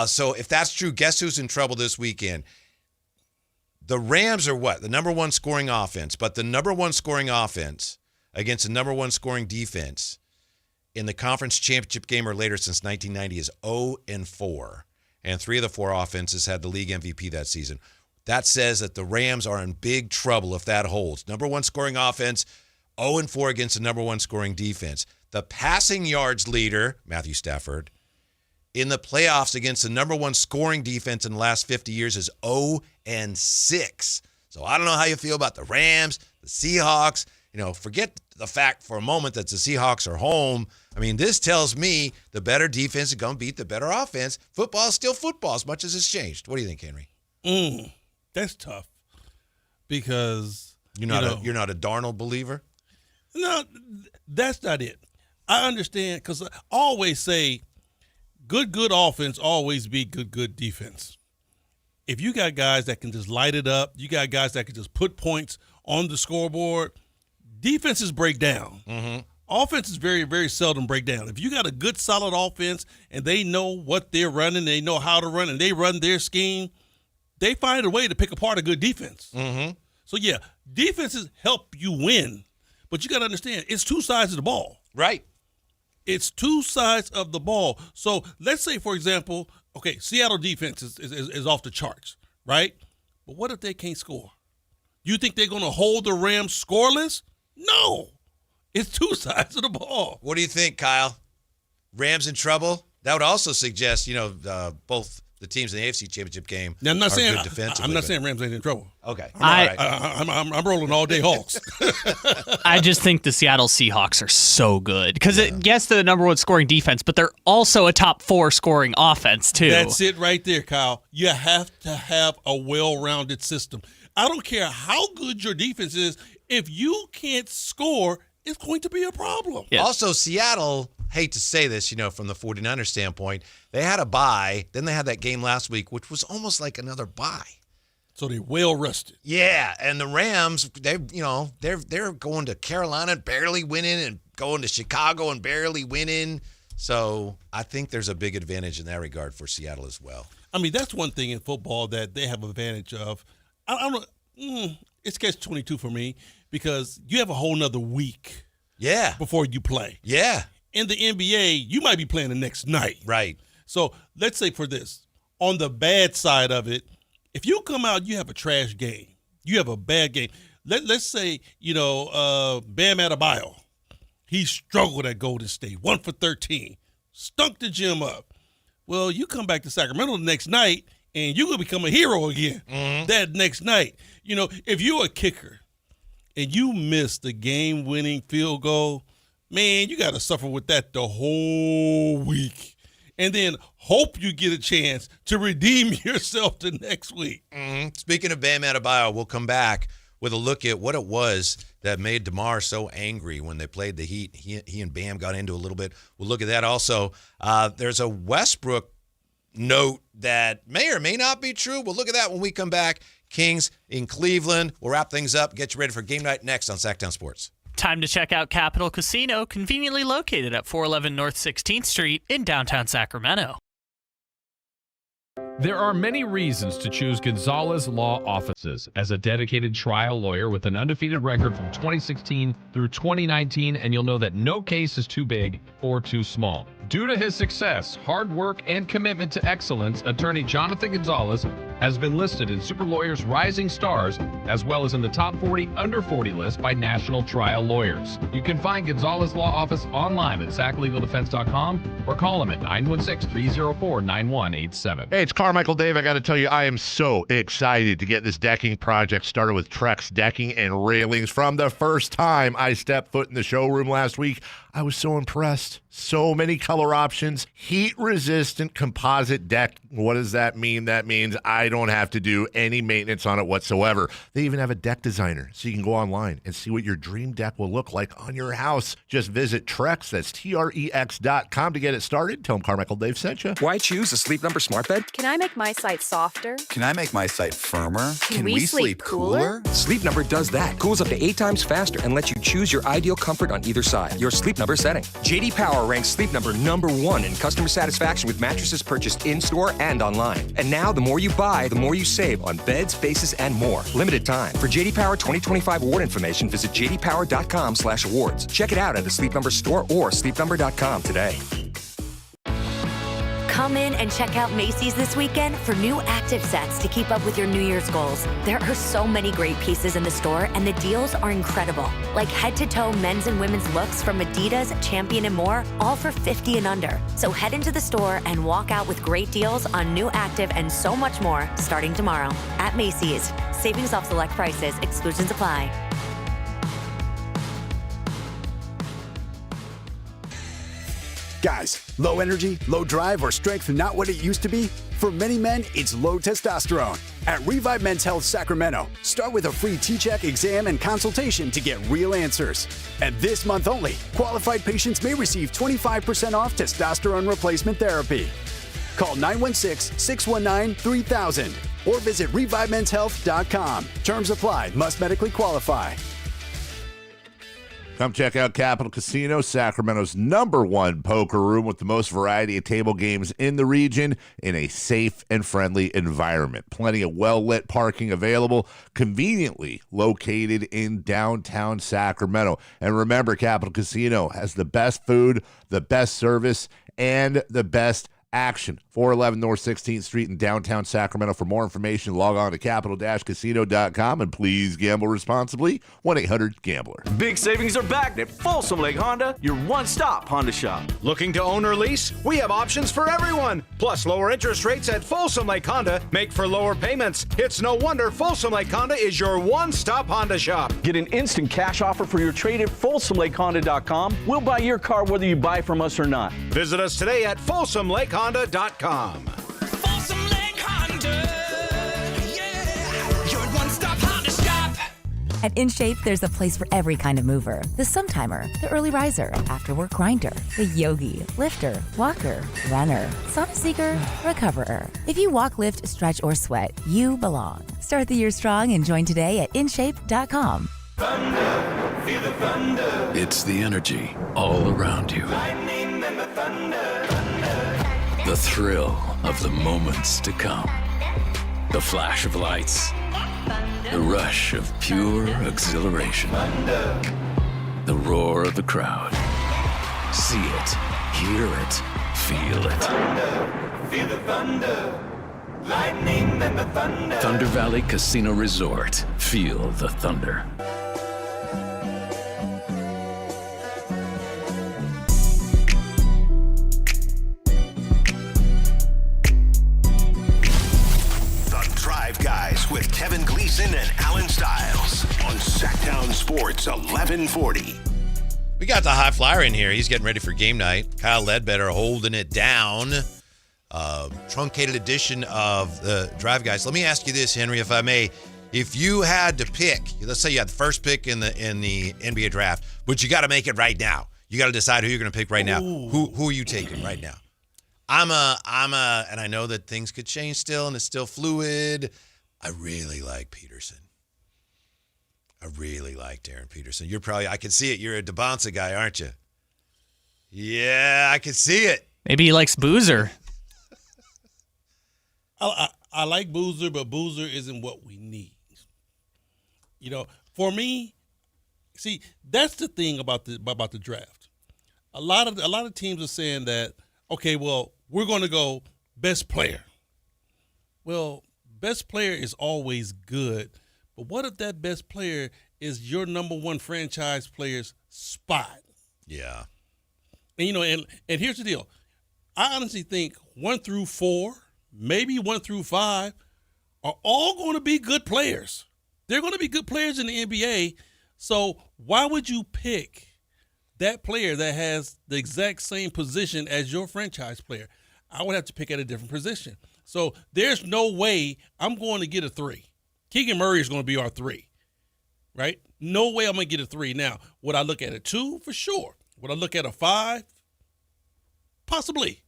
So if that's true, guess who's in trouble this weekend? The Rams are what? The number one scoring offense. But the number one scoring offense against the number one scoring defense in the conference championship game or later since 1990 is 0-4. And 3 of the 4 offenses had the league MVP that season. That says that the Rams are in big trouble if that holds. Number one scoring offense, 0-4 against the number one scoring defense. The passing yards leader, Matthew Stafford, in the playoffs against the number one scoring defense in the last 50 years is 0-6. So I don't know how you feel about the Rams, the Seahawks. Forget the fact for a moment that the Seahawks are home. I mean, this tells me the better defense is going to beat the better offense. Football is still football as much as it's changed. What do you think, Henry? That's tough because you're not a Darnold believer? No, that's not it. I understand because I always say good offense always beat good defense. If you got guys that can just light it up, you got guys that can just put points on the scoreboard, defenses break down. Mm-hmm. Offenses very, very seldom break down. If you got a good, solid offense and they know what they're running, they know how to run, and they run their scheme, they find a way to pick apart a good defense. Mm-hmm. So, yeah, defenses help you win, but you got to understand, it's 2 sides of the ball. Right. It's 2 sides of the ball. So let's say, for example, okay, Seattle defense is off the charts, right? But what if they can't score? You think they're going to hold the Rams scoreless? No. It's 2 sides of the ball. What do you think, Kyle? Rams in trouble? That would also suggest, both the teams in the AFC Championship game now, I'm not are saying, good defensively. I'm not saying Rams ain't in trouble. Okay. I'm rolling all day Hawks. I just think the Seattle Seahawks are so good because, yes, they're the number one scoring defense, but they're also a top 4 scoring offense, too. That's it right there, Kyle. You have to have a well-rounded system. I don't care how good your defense is. If you can't score, it's going to be a problem. Yeah. Also, Seattle, hate to say this, from the 49ers standpoint, they had a bye. Then they had that game last week, which was almost like another bye. So they're well rested. Yeah, and the Rams, they're going to Carolina and barely winning and going to Chicago and barely winning. So I think there's a big advantage in that regard for Seattle as well. I mean, that's one thing in football that they have advantage of. It's catch-22 for me because you have a whole nother week before you play. Yeah. In the NBA, you might be playing the next night. Right. So let's say for this, on the bad side of it, if you come out, you have a trash game. You have a bad game. Let's say, Bam Adebayo. He struggled at Golden State, 1 for 13, stunk the gym up. Well, you come back to Sacramento the next night, and you're going to become a hero again that next night. If you're a kicker and you miss the game-winning field goal, man, you got to suffer with that the whole week. And then hope you get a chance to redeem yourself the next week. Speaking of Bam Adebayo, we'll come back with a look at what it was that made DeMar so angry when they played the Heat. He and Bam got into a little bit. We'll look at that also. There's a Westbrook note that may or may not be true. We'll look at that when we come back. Kings in Cleveland. We'll wrap things up, get you ready for game night next on Sactown Sports. Time to check out Capital Casino, conveniently located at 411 North 16th Street in downtown Sacramento. There are many reasons to choose Gonzalez Law Offices. As a dedicated trial lawyer with an undefeated record from 2016 through 2019, and you'll know that no case is too big or too small. Due to his success, hard work, and commitment to excellence, attorney Jonathan Gonzalez has been listed in Super Lawyers Rising Stars, as well as in the top 40 under 40 list by national trial lawyers. You can find Gonzalez Law Office online at saclegaldefense.com or call him at 916-304-9187. Hey, it's Carmichael Dave. I got to tell you, I am so excited to get this decking project started with Trex Decking and Railings. From the first time I stepped foot in the showroom last week, I was so impressed. So many color options, heat-resistant composite deck. What does that mean? That means I don't have to do any maintenance on it whatsoever. They even have a deck designer, so you can go online and see what your dream deck will look like on your house. Just visit Trex, that's Trex.com to get it started. Tell them Carmichael Dave sent you. Why choose a Sleep Number smart bed? Can I make my site softer? Can I make my site firmer? Can we sleep cooler? Sleep Number does that. Cools up to 8 times faster and lets you choose your ideal comfort on either side. Your Sleep Number setting. J.D. Power ranks Sleep Number #1 in customer satisfaction with mattresses purchased in-store and online. And now, the more you buy, the more you save on beds, bases, and more. Limited time. For J.D. Power 2025 award information, visit jdpower.com/awards. Check it out at a Sleep Number store or sleepnumber.com today. Come in and check out Macy's this weekend for new active sets to keep up with your New Year's goals. There are so many great pieces in the store, and the deals are incredible. Like head-to-toe men's and women's looks from Adidas, Champion, and more, all for $50 and under. So head into the store and walk out with great deals on new active and so much more starting tomorrow. At Macy's. Savings off select prices. Exclusions apply. Guys, low energy, low drive, or strength not what it used to be? For many men, it's low testosterone. At Revive Men's Health Sacramento, start with a free T-check, exam, and consultation to get real answers. And this month only, qualified patients may receive 25% off testosterone replacement therapy. Call 916-619-3000 or visit ReviveMen'sHealth.com. Terms apply. Must medically qualify. Come check out Capital Casino, Sacramento's #1 poker room with the most variety of table games in the region in a safe and friendly environment. Plenty of well-lit parking available, conveniently located in downtown Sacramento. And remember, Capital Casino has the best food, the best service, and the best action. 411 North 16th Street in downtown Sacramento. For more information, log on to capital-casino.com and please gamble responsibly. 1-800-GAMBLER. Big savings are back at Folsom Lake Honda, your one-stop Honda shop. Looking to own or lease? We have options for everyone. Plus, lower interest rates at Folsom Lake Honda make for lower payments. It's no wonder Folsom Lake Honda is your one-stop Honda shop. Get an instant cash offer for your trade at FolsomLakeHonda.com. We'll buy your car whether you buy from us or not. Visit us today at FolsomLakeHonda.com. Folsom Lake Honda, yeah, your one-stop Honda shop. At InShape, there's a place for every kind of mover. The Sometimer, the early riser, after-work grinder, the yogi, lifter, walker, runner, sauna seeker, recoverer. If you walk, lift, stretch, or sweat, you belong. Start the year strong and join today at InShape.com. Thunder, feel the thunder. It's the energy all around you. Lightning and the thunder. The thrill of the moments to come. The flash of lights. The rush of pure exhilaration. The roar of the crowd. See it, hear it, feel it. Feel the thunder. Lightning and the thunder. Thunder Valley Casino Resort. Feel the thunder. With Kevin Gleason Gleason and Alan Stiles on Sactown Sports 1140. We got the high flyer in here. He's getting ready for game night. Kyle Ledbetter holding it down. Truncated edition of the Drive Guys. Let me ask you this, Henry, if I may. If you had to pick, let's say you had the first pick in the NBA draft, but you got to make it right now. You got to decide who you're going to pick right now. Who are you taking right now? And I know that things could change still, and it's still fluid. I really like Peterson. I really like Darren Peterson. I can see it. You're a DeBonsa guy, aren't you? Yeah, I can see it. Maybe he likes Boozer. I like Boozer, but Boozer isn't what we need. For me, see, that's the thing about the draft. A lot of teams are saying that, okay, well, we're going to go best player. Well, best player is always good, but what if that best player is your number one franchise player's spot? Yeah. And here's the deal. I honestly think 1 through 4, maybe 1 through 5, are all going to be good players. They're going to be good players in the NBA. So why would you pick that player that has the exact same position as your franchise player? I would have to pick at a different position. So there's no way I'm going to get a 3. Keegan Murray is going to be our 3, right? No way I'm going to get a 3. Now, would I look at a 2? For sure. Would I look at a 5? Possibly.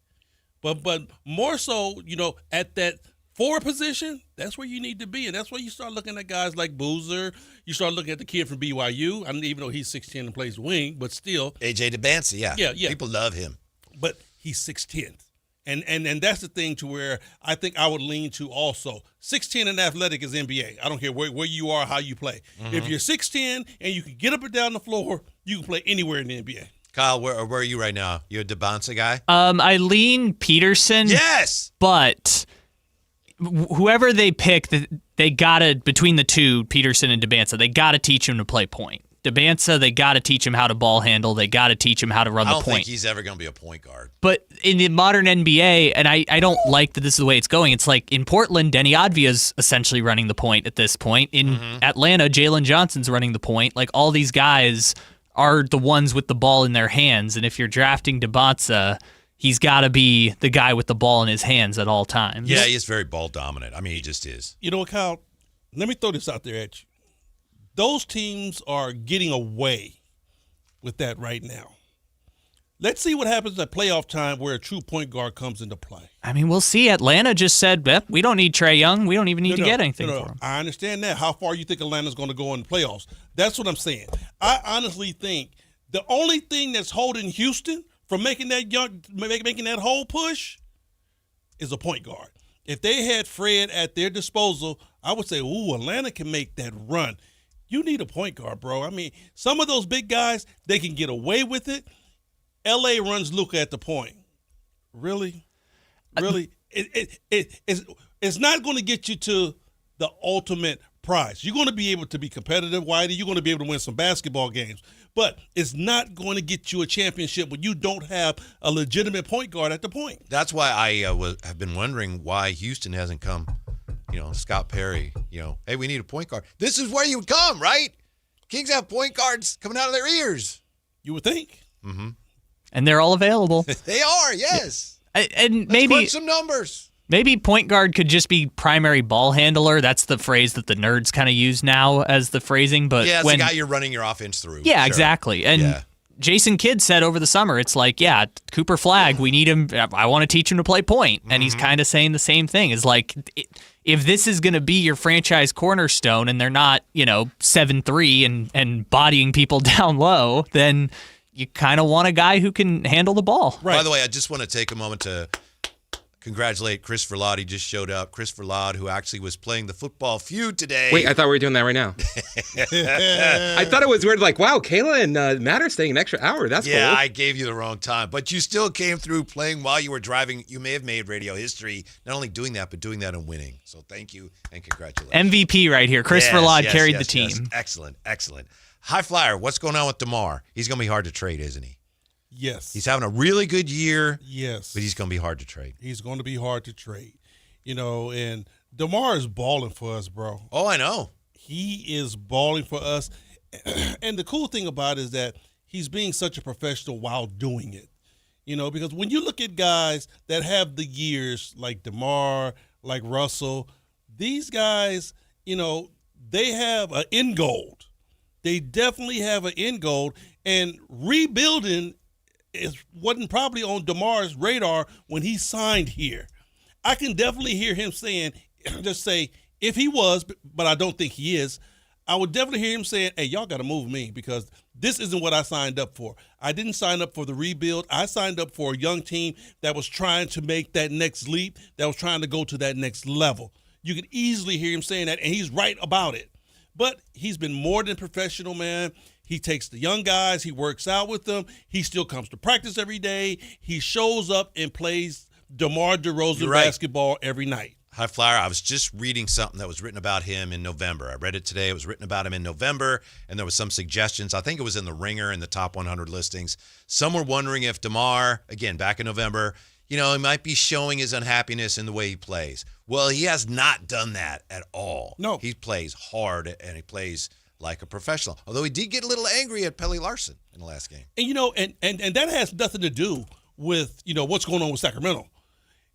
But more so, at that 4 position, that's where you need to be. And that's where you start looking at guys like Boozer. You start looking at the kid from BYU. I mean, even though he's 6'10" and plays wing, but still. AJ DeBancy, yeah. Yeah. People love him. But he's 6'10". And that's the thing to where I think I would lean to also. 6'10" and athletic is NBA. I don't care where you are, how you play. Mm-hmm. If you're 6'10" and you can get up and down the floor, you can play anywhere in the NBA. Kyle, where are you right now? You a DeBonsa guy? I lean Peterson. Yes! But whoever they pick, they got to, between the two, Peterson and DeBansa, they got to teach him to play point. DeBansa, they got to teach him how to ball handle. They got to teach him how to run the point. I don't think he's ever going to be a point guard. But in the modern NBA, and I don't like that this is the way it's going, it's like in Portland, Denny Advia's essentially running the point at this point. In Atlanta, Jalen Johnson's running the point. Like, all these guys are the ones with the ball in their hands. And if you're drafting DeBonsa, he's got to be the guy with the ball in his hands at all times. Yeah, he is very ball dominant. I mean, he just is. You know what, Kyle? Let me throw this out there at you. Those teams are getting away with that right now. Let's see what happens at playoff time where a true point guard comes into play. I mean, we'll see. Atlanta just said, we don't need Trae Young. We don't even need to get anything for him. I understand that. How far you think Atlanta's going to go in the playoffs? That's what I'm saying. I honestly think the only thing that's holding Houston from making that whole push is a point guard. If they had Fred at their disposal, I would say, Atlanta can make that run. You need a point guard, bro. I mean, some of those big guys, they can get away with it. L.A. runs Luka at the point. Really? Really? It's not going to get you to the ultimate prize. You're going to be able to be competitive, Whitey. You're going to be able to win some basketball games. But it's not going to get you a championship when you don't have a legitimate point guard at the point. That's why I have been wondering why Houston hasn't come. Scott Perry, hey, we need a point guard. This is where you would come, right? Kings have point guards coming out of their ears. You would think. Mm-hmm. And they're all available. They are, yes. And Let's crunch some numbers. Maybe point guard could just be primary ball handler. That's the phrase that the nerds kind of use now as the phrasing. But it's the guy you're running your offense through. Yeah, sure. Exactly. And Jason Kidd said over the summer, it's like, Cooper Flagg, we need him. I want to teach him to play point. And he's kind of saying the same thing. It's like, if this is going to be your franchise cornerstone and they're not, 7'3" and bodying people down low, then you kind of want a guy who can handle the ball. Right. By the way, I just want to take a moment to congratulate Christopher Laud. He just showed up. Christopher Laud, who actually was playing the football feud today. Wait, I thought we were doing that right now. I thought it was weird. Like, wow, Kayla and Matt are staying an extra hour. That's cool. Yeah, I gave you the wrong time. But you still came through playing while you were driving. You may have made radio history, not only doing that, but doing that and winning. So thank you and congratulations. MVP right here. Christopher Laud carried the team. Yes. Excellent, excellent. High flyer, what's going on with DeMar? He's going to be hard to trade, isn't he? Yes. He's having a really good year. Yes. But he's going to be hard to trade. He's going to be hard to trade. And DeMar is balling for us, bro. Oh, I know. He is balling for us. And the cool thing about it is that he's being such a professional while doing it. You know, because when you look at guys that have the years like DeMar, like Russell, these guys, you know, they have an end goal. They definitely have an end goal. And rebuilding wasn't probably on DeMar's radar when he signed here. I can definitely hear him saying, just say, if he was, but I don't think he is, I would definitely hear him saying, hey, y'all got to move me because this isn't what I signed up for. I didn't sign up for the rebuild. I signed up for a young team that was trying to make that next leap, that was trying to go to that next level. You can easily hear him saying that, and he's right about it. But he's been more than professional, man. He takes the young guys. He works out with them. He still comes to practice every day. He shows up and plays DeMar DeRozan basketball every night. High Flyer, I was just reading something that was written about him in November. I read it today. It was written about him in November, and there was some suggestions. I think it was in the Ringer in the top 100 listings. Some were wondering if DeMar, again, back in November, you know, he might be showing his unhappiness in the way he plays. Well, he has not done that at all. No. He plays hard, and he plays like a professional. Although he did get a little angry at Pelly Larson in the last game. And, you know, and that has nothing to do with, you know, what's going on with Sacramento.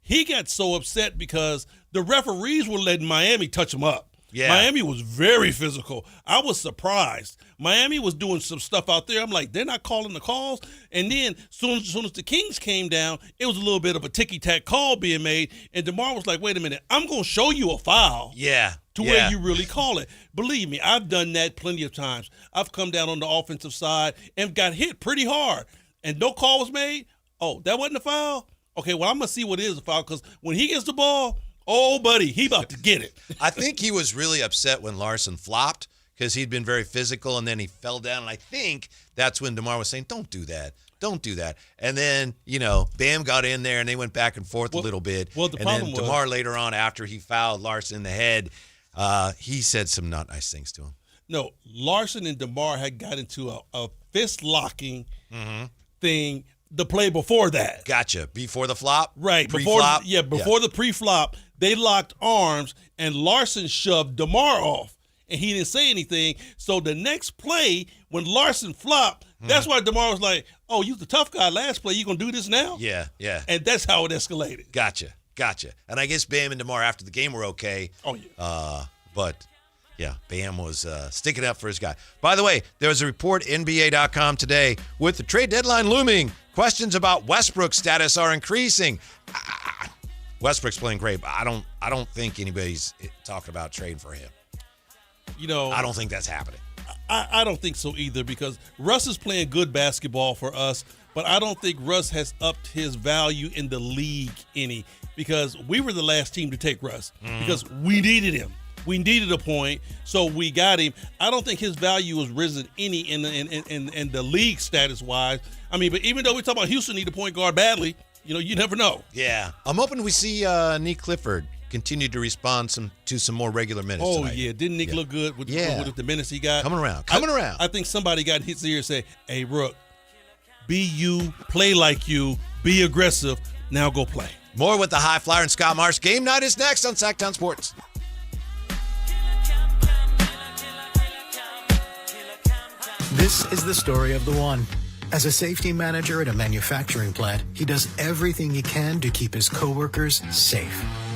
He got so upset because the referees were letting Miami touch him up. Yeah. Miami was very physical. I was surprised. Miami was doing some stuff out there. I'm like, they're not calling the calls. And then soon as the Kings came down, it was a little bit of a ticky-tack call being made. And DeMar was like, wait a minute, I'm going to show you a foul. Yeah. To where you really call it. Believe me, I've done that plenty of times. I've come down on the offensive side and got hit pretty hard. And no call was made. Oh, that wasn't a foul? Okay, well, I'm going to see what is a foul because when he gets the ball, oh, buddy, he about to get it. I think he was really upset when Larson flopped because he'd been very physical, and then he fell down. And I think that's when DeMar was saying, don't do that. Don't do that. And then, you know, Bam got in there, and they went back and forth a little bit. Well, the problem was DeMar later on, after he fouled Larson in the head, he said some not nice things to him. No, Larson and DeMar had got into a fist-locking thing the play before that. Gotcha. Before the flop? Right. Pre-flop? Before the pre-flop, they locked arms, and Larson shoved DeMar off, and he didn't say anything. So the next play, when Larson flopped, that's why DeMar was like, oh, you the tough guy last play. You going to do this now? Yeah, yeah. And that's how it escalated. Gotcha. And I guess Bam and DeMar after the game were okay. Oh, yeah. But, yeah, Bam was sticking up for his guy. By the way, there was a report, NBA.com today, with the trade deadline looming. Questions about Westbrook's status are increasing. Westbrook's playing great, but I don't think anybody's talking about trading for him. You know, I don't think that's happening. I don't think so either because Russ is playing good basketball for us, but I don't think Russ has upped his value in the league any because we were the last team to take Russ because we needed him. We needed a point, so we got him. I don't think his value has risen any in the league status-wise. I mean, but even though we talk about Houston need a point guard badly, you know, you never know. Yeah. I'm hoping we see Nick Clifford continue to respond to some more regular minutes tonight. Yeah. Didn't Nick look good with the minutes he got? Coming around. I think somebody got in his ear and said, hey, Rook, be you, play like you, be aggressive, now go play. More with the High Flyer and Scott Marsh. Game night is next on Sactown Sports. This is the story of the one. As a safety manager at a manufacturing plant, he does everything he can to keep his coworkers safe.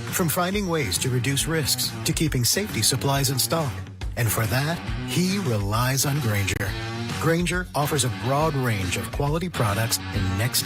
From finding ways to reduce risks to keeping safety supplies in stock. And for that, he relies on Grainger. Grainger offers a broad range of quality products and next